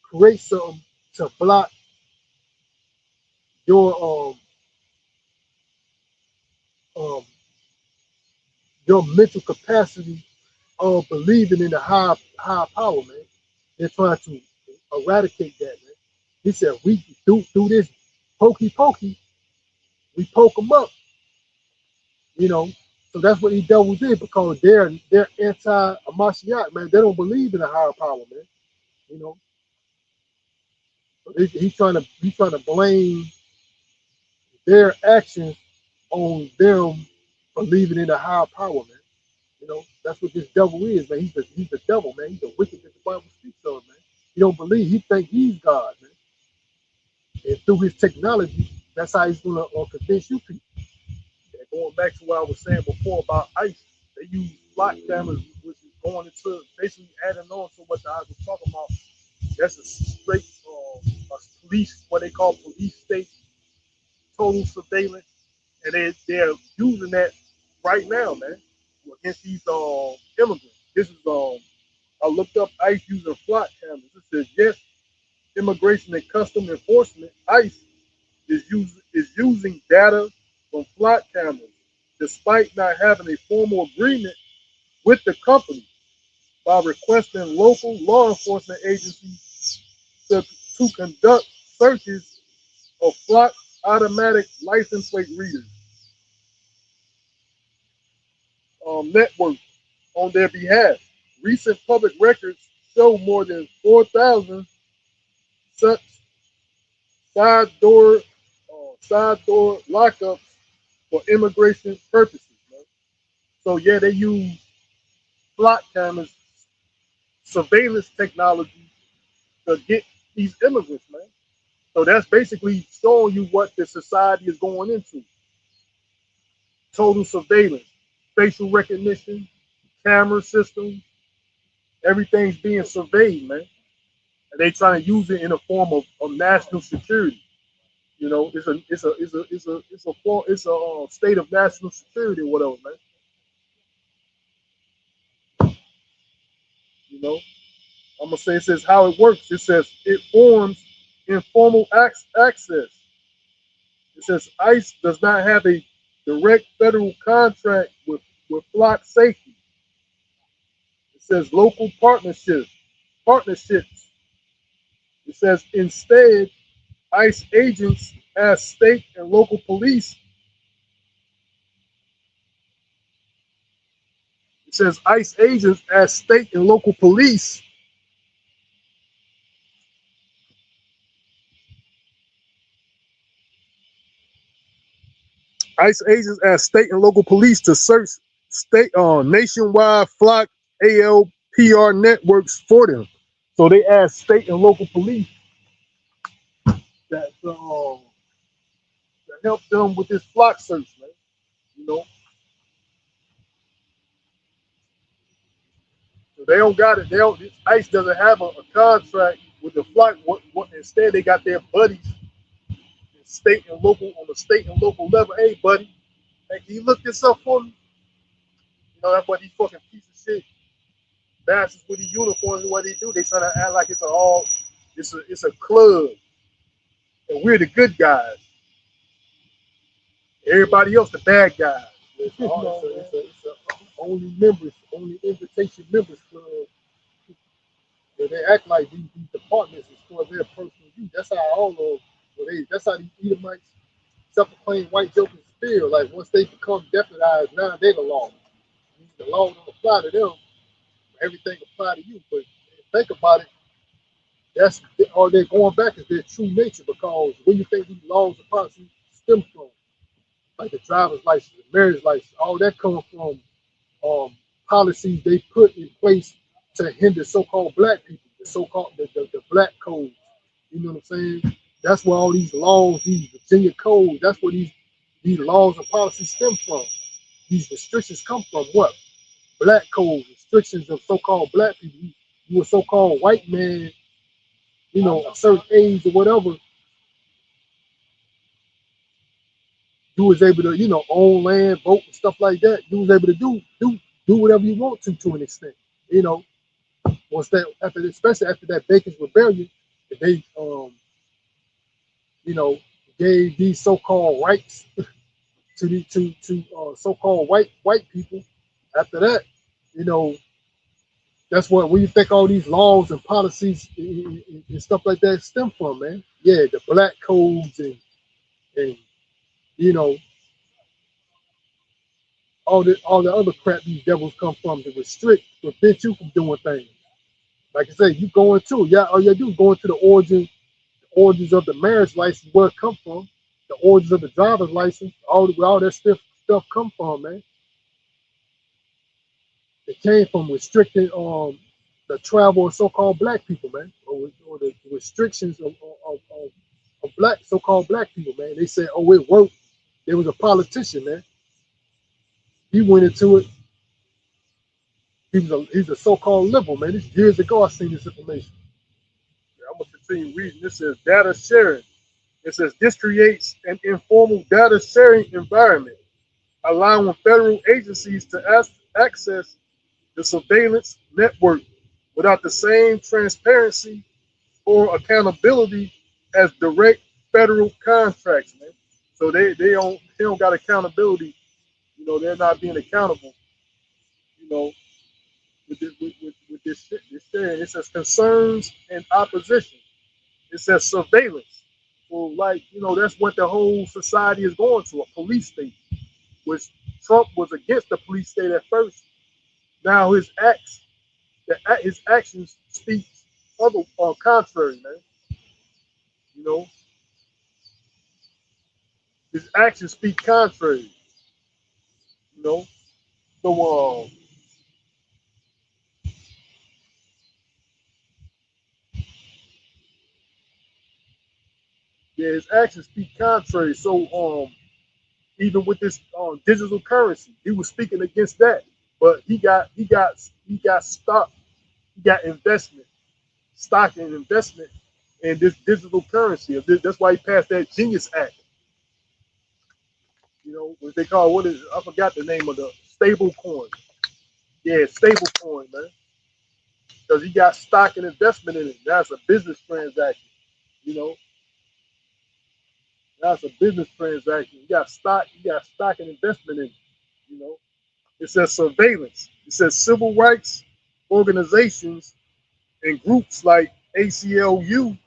A: create something to block your um your mental capacity of believing in the high power, man. They're trying to eradicate that, man. He said we do this pokey pokey, we poke them up, you know. So that's what these devils did because they're anti-Amashiach, man. They don't believe in a higher power, man. You know, so he's trying to blame their actions on them believing in a higher power, man. You know, that's what this devil is, man. He's the devil, man. He's the wicked that the Bible speaks of, man. He don't believe. He think he's God, man. And through his technology, that's how he's gonna convince you people. And going back to what I was saying before about ICE, they use block cameras, which is going into basically adding on to what I was talking about. That's a straight a police, what they call police state, total surveillance, and they're using that right now, man, against these immigrants. This is I looked up ICE using flock cameras. It says yes, Immigration and Custom Enforcement (ICE) is using data from flock cameras, despite not having a formal agreement with the company, by requesting local law enforcement agencies to conduct searches of flock automatic license plate readers network on their behalf. Recent public records show more than 4,000 such side door side door lockups for immigration purposes. Man. So yeah, they use flock cameras, surveillance technology to get these immigrants, man. So that's basically showing you what the society is going into. Total surveillance, facial recognition, camera systems, everything's being surveyed, man. And they trying to use it in a form of national security. You know, it's a state of national security or whatever, man. You know, I'm gonna say it says how it works. It says it forms informal access. It says ICE does not have a direct federal contract with flock safety. It says local partnerships. It says instead, ICE agents as state and local police. It says ICE agents as state and local police ICE agents as state and local police to search state nationwide flock ALPR networks for them. So they ask state and local police that to help them with this flock search, man. You know, so they don't got it. They don't. ICE doesn't have a contract with the flock. What instead they got their buddies, state and local on the state and local level. Hey, buddy, hey, can you look this up for me? You know that's what these fucking piece of shit bastards with the uniforms and what they do. They try to act like it's a club and we're the good guys. Everybody else the bad guys. It's a only invitation members club. And they act like these departments is for their personal use. That's how all of that's how these Edomites, self-proclaimed white jokers feel. Like once they become deputized, now they're the law. The law don't apply to them. Everything apply to you. But think about it, that's or they're going back is their true nature because where you think these laws and policies stem from, like the driver's license, the marriage license, all that comes from policies they put in place to hinder so-called black people, the so-called the black code. You know what I'm saying? That's where all these laws, these Virginia codes, that's where these laws and policies stem from. These restrictions come from what? Black code, restrictions of so-called black people. You a so-called white man, you know, a certain age or whatever, you was able to, you know, own land, vote and stuff like that. You was able to do whatever you want to an extent. You know, once that especially after that Bacon's Rebellion, they you know, gave these so-called rights to so-called white people. After that, you know, that's what we think all these laws and policies and stuff like that stem from, man. Yeah, the black codes and you know all the other crap these devils come from to restrict, prevent you from doing things. Like I said, you go into yeah, all you do is go into the origins of the marriage license, where it come from, the origins of the driver's license, all that stuff come from, man. It came from restricting the travel of so-called black people, man, or the restrictions of black so-called black people, man. They said, oh, it worked. There was a politician, man. He went into it. He's a so-called liberal, man. This years ago I seen this information. Yeah, I'm gonna continue reading. This says data sharing. It says this creates an informal data sharing environment, allowing federal agencies to access the surveillance network without the same transparency or accountability as direct federal contracts, man. So they don't got accountability. You know, they're not being accountable. You know, with this shit. It says concerns and opposition. It says surveillance. So like you know, that's what the whole society is going to, a police state, which Trump was against the police state at first. Now his actions speak other contrary, man. You know, his actions speak contrary. You know, so Yeah, his actions speak contrary. So even with this digital currency, he was speaking against that. But he got stock, he got investment, stock and investment in this digital currency. That's why he passed that Genius Act. You know, what they call, what is it? I forgot the name of the stable coin. Yeah, stable coin, man. Because he got stock and investment in it. That's a business transaction. You know, that's a business transaction. You got stock and investment in it. You know, it says surveillance. It says civil rights organizations and groups like ACLU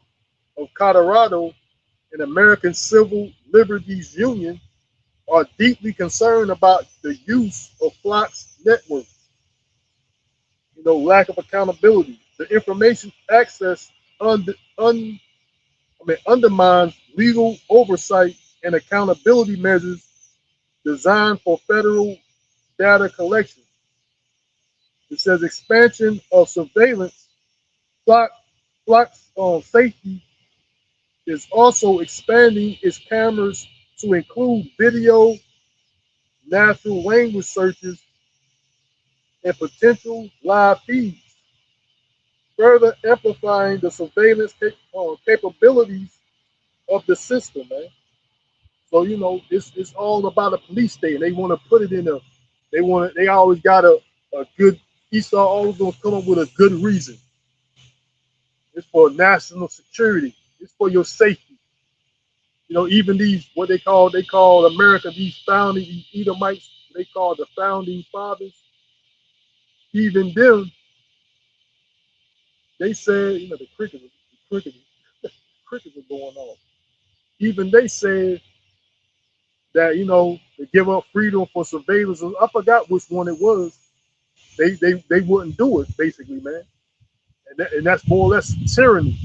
A: of Colorado and American Civil Liberties Union are deeply concerned about the use of Flock's network. You know, lack of accountability. The information access un, un, undermines legal oversight and accountability measures designed for federal data collection. It says expansion of surveillance. Flock, Flock's safety is also expanding its cameras to include video, natural language searches, and potential live feeds, further amplifying the surveillance capabilities of the system, man. So you know, it's all about a police state. And they want to put it in a. They always got a good. Esau always gonna come up with a good reason. It's for national security. It's for your safety. You know, even these what they call America, these Edomites, they call the founding fathers. Even them, they said, you know, crickets are going off. Even they said that, you know, to give up freedom for surveillance. I forgot which one it was. They wouldn't do it, basically, man. And that's more or less tyranny.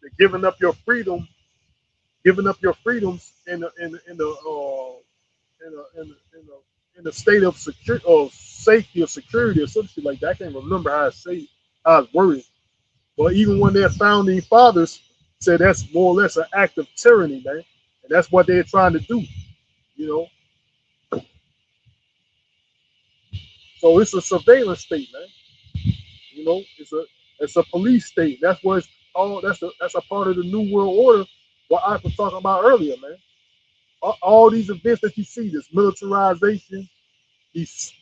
A: They're giving up your freedoms in the state of security, of safety or security or something like that. I can't remember how it's worded. But even when their founding fathers said that's more or less an act of tyranny, man, and that's what they're trying to do. You know, so it's a surveillance state, man. You know, it's a police state. That's what it's all. That's a part of the new world order. What I was talking about earlier, man. All these events that you see, this militarization, these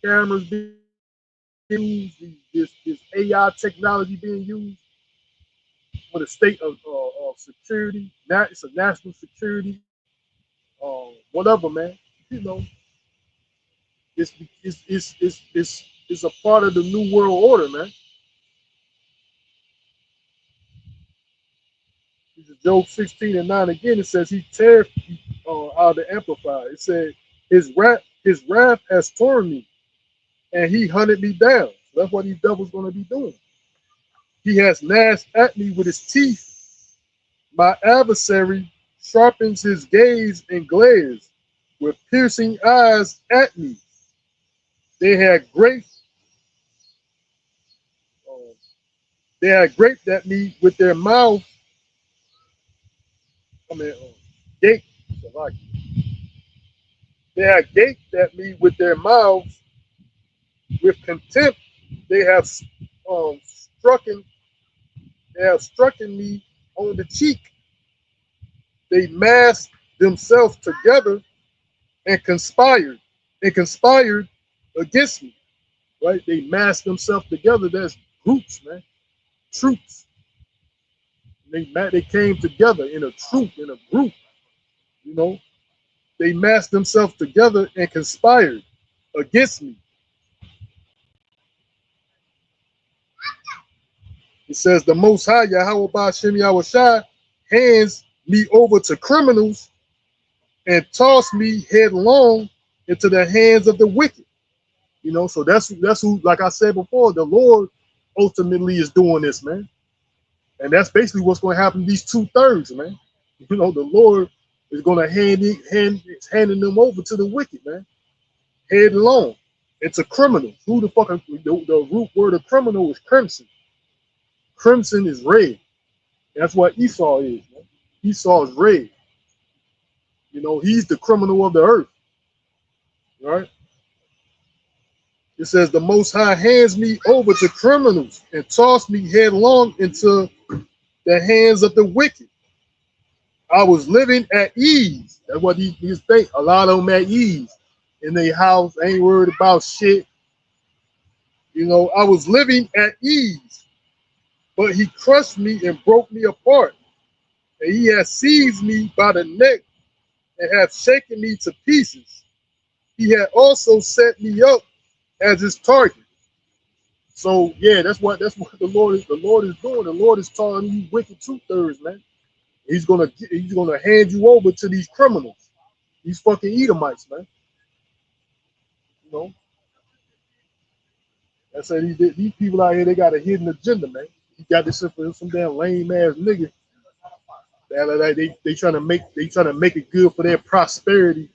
A: cameras being used, this AI technology being used for the state of security. Now it's a national security, whatever, man. You know, it's it's a part of the new world order, man. This is Job 16:9 again. It says he tear out of the Amplified. It said his wrath has torn me, and he hunted me down. So that's what these devils gonna be doing. He has gnashed at me with his teeth. My adversary sharpens his gaze and glares with piercing eyes at me. They had great, uh, they had graped at me with their mouth. I mean, gaped. They had gaped at me with their mouths. With contempt, they have um, strucken. They have strucken me on the cheek. They massed themselves together and conspired against me. Right? They massed themselves together. That's groups, man, troops. They came together in a troop, in a group. You know, they massed themselves together and conspired against me. It says the Most High Yahweh Ba'Shem Yahweh Shai hands me over to criminals and toss me headlong into the hands of the wicked. You know, so that's who, like I said before, the Lord ultimately is doing this, man. And that's basically what's going to happen to these 2/3, man. You know, the Lord is going to handing them over to the wicked, man, headlong. It's a criminal. Who the fuck? The root word of criminal is crimson. Crimson is red. That's what Esau is, man. Esau is red. You know, he's the criminal of the earth. Right? It says the Most High hands me over to criminals and tossed me headlong into the hands of the wicked. I was living at ease. That's what these think. A lot of them at ease in their house, ain't worried about shit. You know, I was living at ease, but he crushed me and broke me apart. And he has seized me by the neck and hath shaken me to pieces. He had also set me up as his target. So yeah, that's what the Lord is doing. The Lord is telling you wicked two-thirds, man. He's gonna hand you over to these criminals, these fucking Edomites, man. You know, I say these people out here, they got a hidden agenda, man. He got this shit for some damn lame ass nigga. They trying to make it good for their prosperity,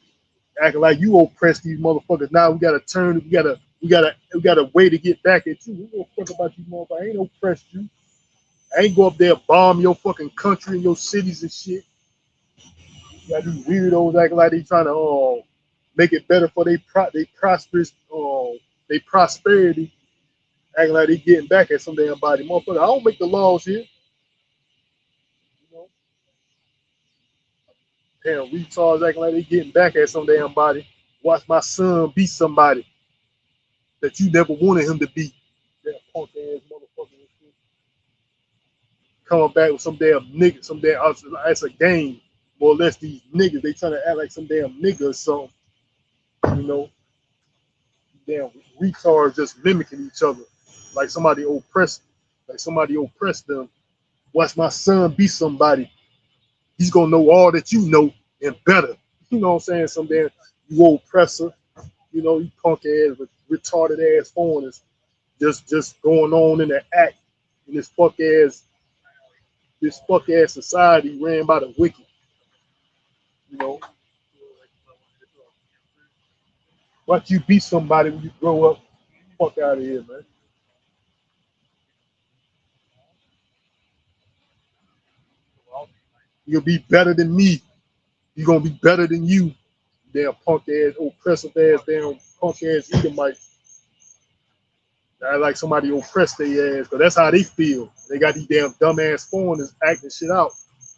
A: acting like you oppress these motherfuckers. Now we gotta turn, we got a way to get back at you. We don't fuck about you motherfuckers. I ain't oppressed you. I ain't go up there bomb your fucking country and your cities and shit. You got these weirdos acting like they trying to make it better for they prosperous they prosperity, acting like they getting back at some damn body. Motherfucker, I don't make the laws here. You know? Damn retards acting like they getting back at some damn body. Watch my son be somebody that you never wanted him to be. Damn punk ass motherfucker. Coming back with some damn nigga, some damn, it's a game. More or less, these niggas, they trying to act like some damn nigga or something. You know, damn retards just mimicking each other, like somebody oppressed them. Watch my son be somebody. He's gonna know all that you know and better. You know what I'm saying? Some damn you oppressor. You know, you punk ass, retarded ass foreigners, just going on in the act in this fuck ass society ran by the wicked. You know, watch you be somebody when you grow up. Fuck out of here, man. You'll be better than me. You're gonna be better than you. Damn punk ass, oppressive ass, damn punk ass Edomite. I like somebody oppressed their ass, but that's how they feel. They got these damn dumbass foreigners acting shit out,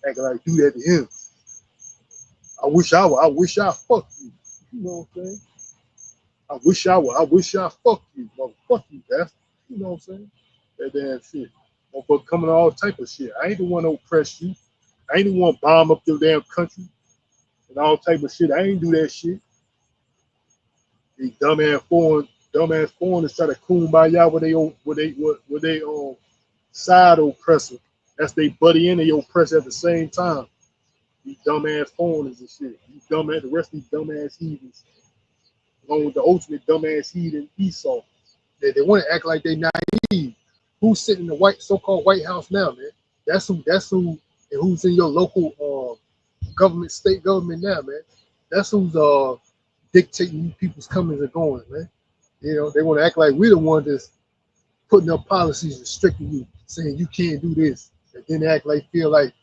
A: acting like do that to him. I wish I fuck you. You know what I'm saying? I wish I fuck you, motherfuck you, bastard. You know what I'm saying? That damn shit. Motherfucker coming all type of shit. I ain't the one to oppress you. I ain't the one bomb up your damn country and all type of shit. I ain't do that shit. These dumbass foreigners try to kumbaya with they side oppressor. That's they buddy and they oppress at the same time. These dumbass foreigners and shit. The rest of these dumbass heathens, along with the ultimate dumbass heathen Esau. They want to act like they naive. Who's sitting in the so-called White House now, man? That's who, and who's in your local government, state government now, man. That's who's dictating you people's comings and goings, man. You know, they want to act like we're the ones that's putting up policies restricting you, saying you can't do this. And then they act like feel like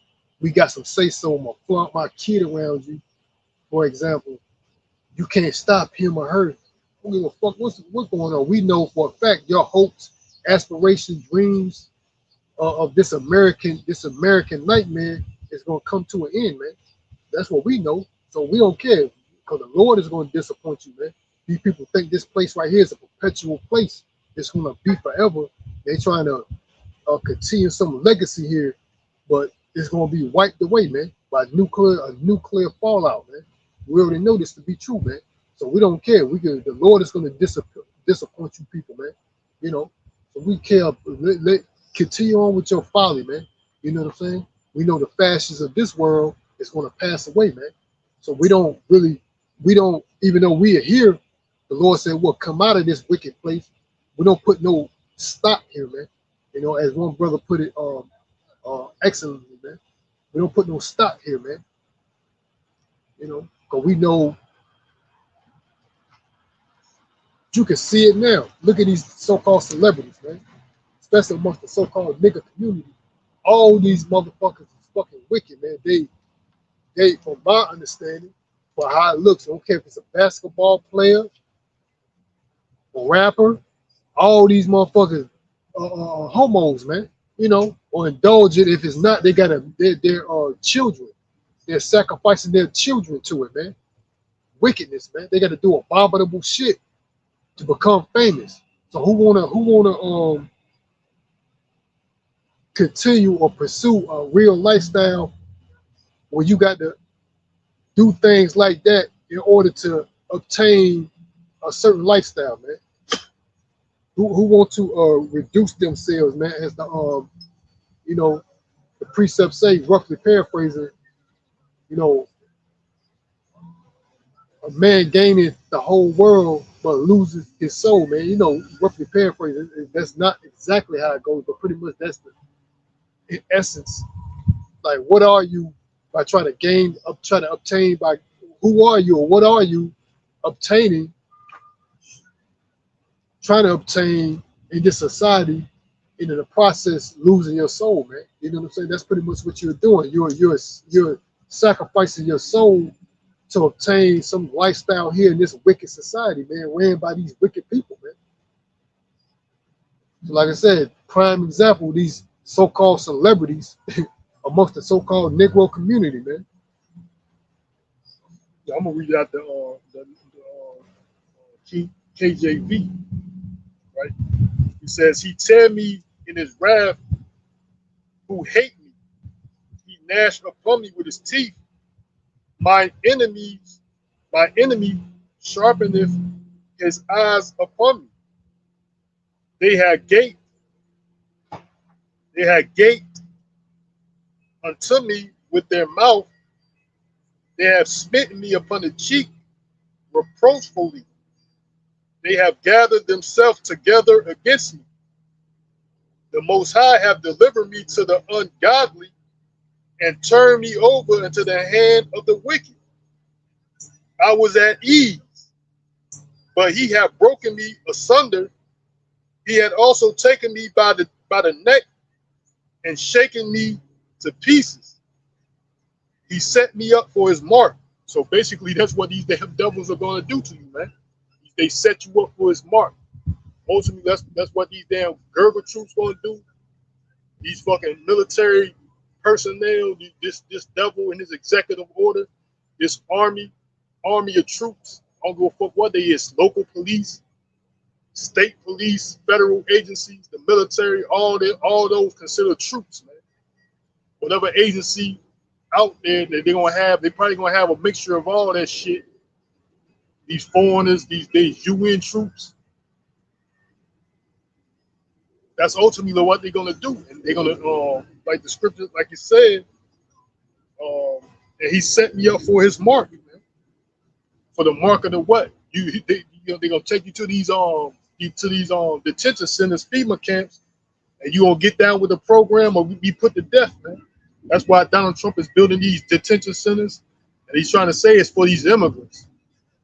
A: we got some say-so. I'm gonna flaunt my kid around you. For example, you can't stop him or her. I don't give a fuck what's going on. We know for a fact your hopes, aspirations, dreams of this American nightmare is gonna come to an end, man. That's what we know. So we don't care because the Lord is going to disappoint you, man. These people think this place right here is a perpetual place. It's going to be forever. They're trying to continue some legacy here, but it's going to be wiped away, man, by a nuclear fallout, man. We already know this to be true, man. So we don't care. The Lord is going to disappoint you people, man. You know, so we care. Continue on with your folly, man. You know what I'm saying? We know the fashions of this world is going to pass away, man. So we don't, even though we are here, the Lord said, "Well, come out of this wicked place." We don't put no stop here, man. You know, as one brother put it, excellently, man. We don't put no stop here, man. You know, because we know you can see it now. Look at these so-called celebrities, man, especially amongst the so-called nigga community. All these motherfuckers is fucking wicked, man. They, from my understanding, for how it looks, I don't care if it's a basketball player, a rapper, all these motherfuckers homos, man. You know, or indulge it. If it's not, they got their children. They're sacrificing their children to it, man. Wickedness, man. They got to do abominable shit to become famous. So who wanna continue or pursue a real lifestyle where you got to do things like that in order to obtain a certain lifestyle, man? Who want to reduce themselves, man? As the you know, the precept say, roughly paraphrasing, you know, a man gaining the whole world but loses his soul, man. You know, roughly paraphrasing, that's not exactly how it goes, but pretty much that's the in essence. Like, what are you by trying to gain, trying to obtain by who are you or what are you obtaining, trying to obtain in this society, and in the process losing your soul, man. You know what I'm saying? That's pretty much what you're doing. You're sacrificing your soul to obtain some lifestyle here in this wicked society, man, ran by these wicked people, man. So like I said, prime example, these so-called celebrities amongst the so-called Negro community, man.
B: Yeah, I'm gonna read out KJV, right? He says, "He tell me in his wrath, who hate me, he gnashed upon me with his teeth. My enemies, my enemy sharpeneth his eyes upon me. They had gate, they had gaped unto me with their mouth. They have smitten me upon the cheek reproachfully. They have gathered themselves together against me. The Most High have delivered me to the ungodly and turned me over into the hand of the wicked. I was at ease, but he had broken me asunder. He had also taken me by the neck and shaken me to pieces. He set me up for his mark." So basically, that's what these damn devils are going to do to you, man. They set you up for his mark. Ultimately, that's what these damn Gurgle troops going to do. These fucking military personnel, this devil and his executive order, this army of troops. I don't give a fuck what they is. Local police, state police, federal agencies, the military, all those considered troops, man. Whatever agency out there that they're probably gonna have a mixture of all that shit. These foreigners, these UN troops. That's ultimately what they're gonna do, and they're gonna, like the scripture, like it said, and he set me up for his mark, man. For the mark of the what? They're gonna take you to these detention centers, FEMA camps, and you gonna get down with the program or be put to death, man. That's why Donald Trump is building these detention centers, and he's trying to say it's for these immigrants.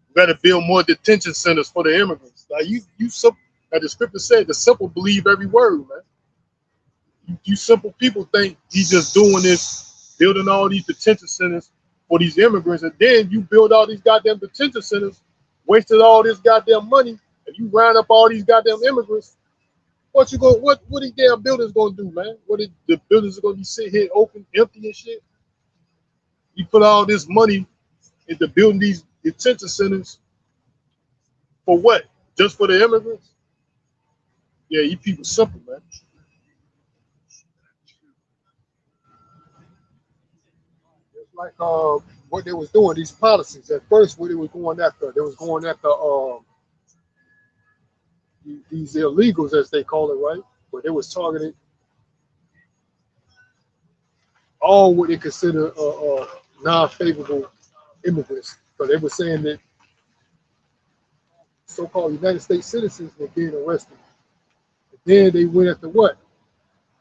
B: We got to build more detention centers for the immigrants. Like like the scripture said, the simple believe every word, man. You simple people think he's just doing this, building all these detention centers for these immigrants, and then you build all these goddamn detention centers, wasted all this goddamn money, and you round up all these goddamn immigrants. What these damn buildings gonna do, man? The buildings are gonna be sitting here open, empty and shit? You put all this money into building these detention centers for what? Just for the immigrants? Yeah, you people simple, man.
A: It's like what they was doing, these policies. At first, what they was going after, these illegals, as they call it, right? But they was targeting all what they consider non-favorable immigrants. So they were saying that so-called United States citizens were being arrested. And then they went after what?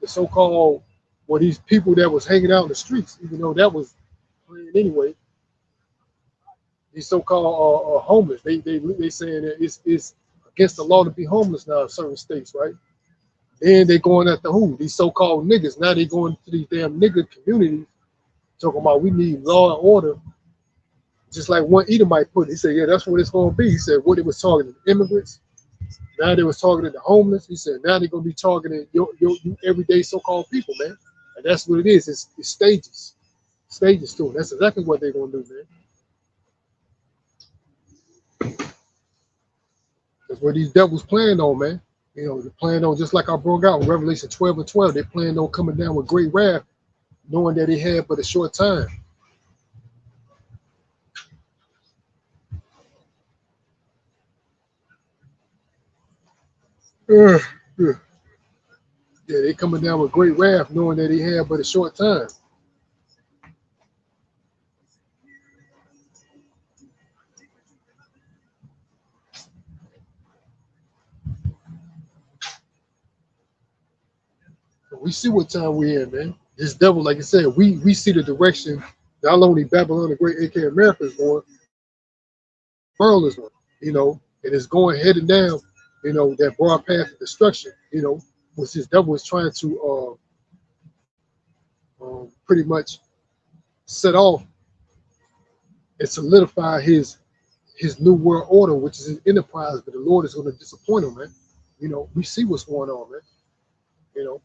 A: The so-called, well, these people that was hanging out in the streets, even though that was playing anyway. These so-called homeless. They saying that it's against the law to be homeless now in certain states, right? Then they going after who? These so-called niggas. Now they going to these damn nigga communities talking about we need law and order. Just like one Edomite put it. He said, yeah, that's what it's going to be. He said, what they was targeting immigrants. Now they was targeting the homeless. He said, now they're going to be targeting you everyday so-called people, man. And that's what it is. It's stages. Stages to it. That's exactly what they're going to do, man. That's what these devils planned on, man. You know, they planned on, just like I broke out in Revelation 12 and 12, they planned on coming down with great wrath, knowing that they had but a short time. Yeah, they coming down with great wrath, knowing that he had but a short time. But we see what time we're in, man. This devil, like I said, we see the direction not only Babylon the Great, aka America, is going, the world is going, you know, and it's going heading down, you know, that broad path of destruction, you know, which this devil is trying to pretty much set off and solidify his new world order, which is his enterprise, but the Lord is going to disappoint him, man. You know, we see what's going on, man. You know,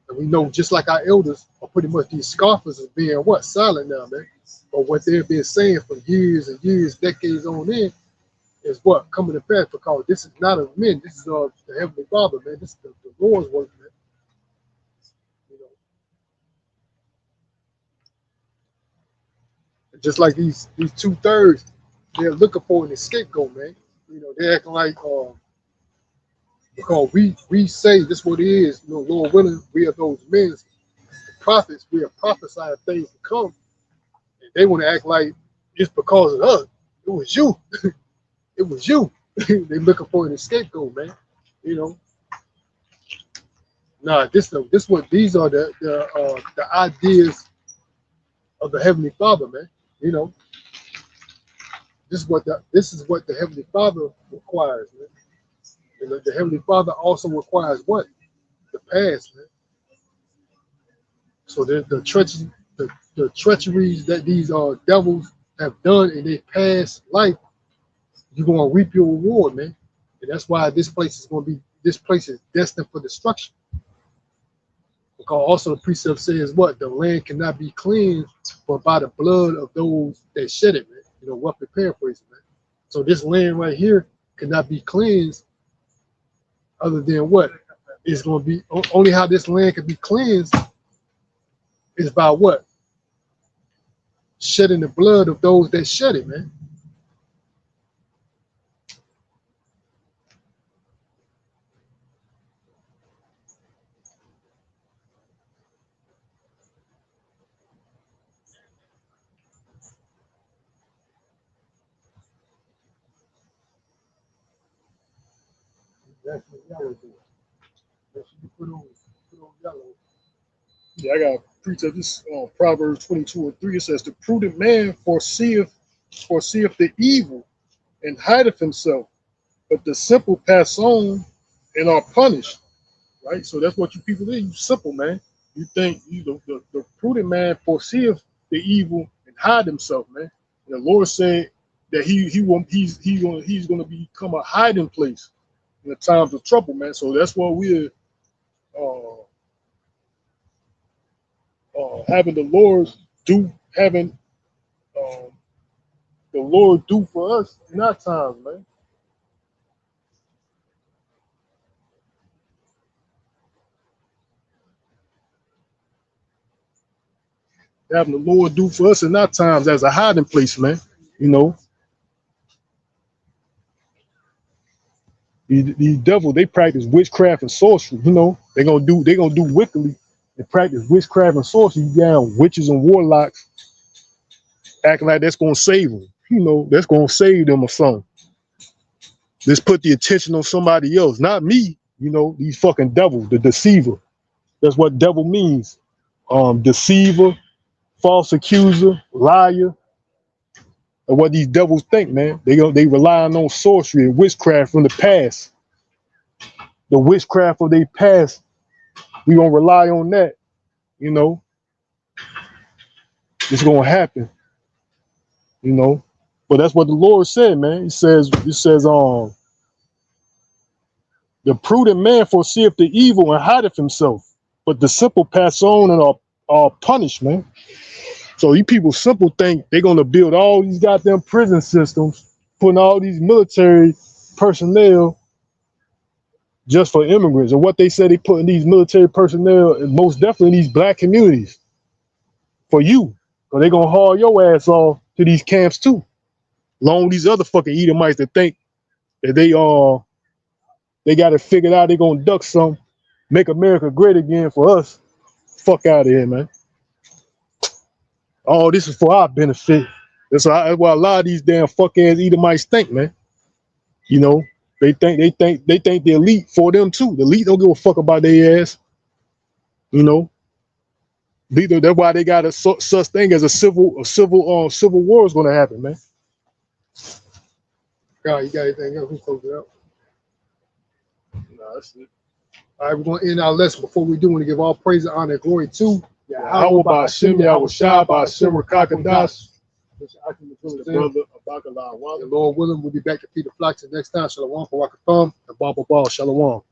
A: and we know just like our elders are pretty much these scoffers are being what? Silent now, man. But what they've been saying for years and years, decades on end, is what? Coming to pass, because this is not of men, this is of the Heavenly Father, man. This is the Lord's work, man. You know, just like these 2/3, they're looking for an scapegoat, man. You know, they're acting like because we say this is what it is, you know, Lord willing, we are those men, the prophets, we are prophesying things to come, and they want to act like it's because of us. It was you. It was you. They're looking for an scapegoat, man. You know. Nah, this what these are the ideas of the Heavenly Father, man. You know. This is what the Heavenly Father requires, man. And the Heavenly Father also requires what? The past, man. So the treacheries that these devils have done in their past life, you're gonna reap your reward, man. And that's why this place is destined for destruction. Because also the precept says what? The land cannot be cleansed but by the blood of those that shed it, man. You know, roughly paraphrasing, man. So this land right here cannot be cleansed other than what? It's going to be only how this land can be cleansed is by what? Shedding the blood of those that shed it, man. That's what yellow do. That should be put on yellow.
B: Yeah, I got a precept. This Proverbs 22:3. It says, "The prudent man foreseeth the evil and hideth himself, but the simple pass on and are punished." Right. So that's what you people do. You simple, man. You think the prudent man foreseeth the evil and hide himself, man. And the Lord said that he's going to become a hiding place in the times of trouble, man. So that's what we're having the Lord do for us in our times, man. Having the Lord do for us in our times as a hiding place, man. You know, these devils, they practice witchcraft and sorcery. You know, they're gonna do wickedly. They practice witchcraft and sorcery. You got witches and warlocks acting like that's gonna save them. You know, that's gonna save them or something. Let's put the attention on somebody else, not me. You know, these fucking devils, the deceiver. That's what devil means. Deceiver, false accuser, liar. And what these devils think, man. They relying on sorcery and witchcraft from the past.
A: the witchcraft of their past. We gonna rely on that, you know. It's gonna happen, you know. But that's what the Lord said, man. He says, the prudent man foreseeth the evil and hideth himself, but the simple pass on and are punished, man. So you people simple think they're gonna build all these goddamn prison systems, putting all these military personnel just for immigrants. And what they said, they putting these military personnel, most definitely in these black communities for you. So they're gonna haul your ass off to these camps too. Along with these other fucking Edomites that think that they got it figured out, they gonna duck some, make America great again for us. Fuck out of here, man. All this is for our benefit. That's why a lot of these damn fuck ass Edomites think, man. You know, they think the elite for them too. The elite don't give a fuck about their ass. You know, that's why they got a such thing as a civil war is gonna happen, man. God, you got anything else? Who's close it out?
B: Nah, that's it.
A: All right, we're gonna end our lesson. Before we do, we want to give all praise, honor, and glory to
B: Yahweh Ba'Shem, Yahweh Shai, Ba'Shem Rakakadas, the brother of Bakalah.
A: Lord willing, we'll be back to Peter Flaxen next time. Shalom, Barakatham, and Baba Ball. Shalom.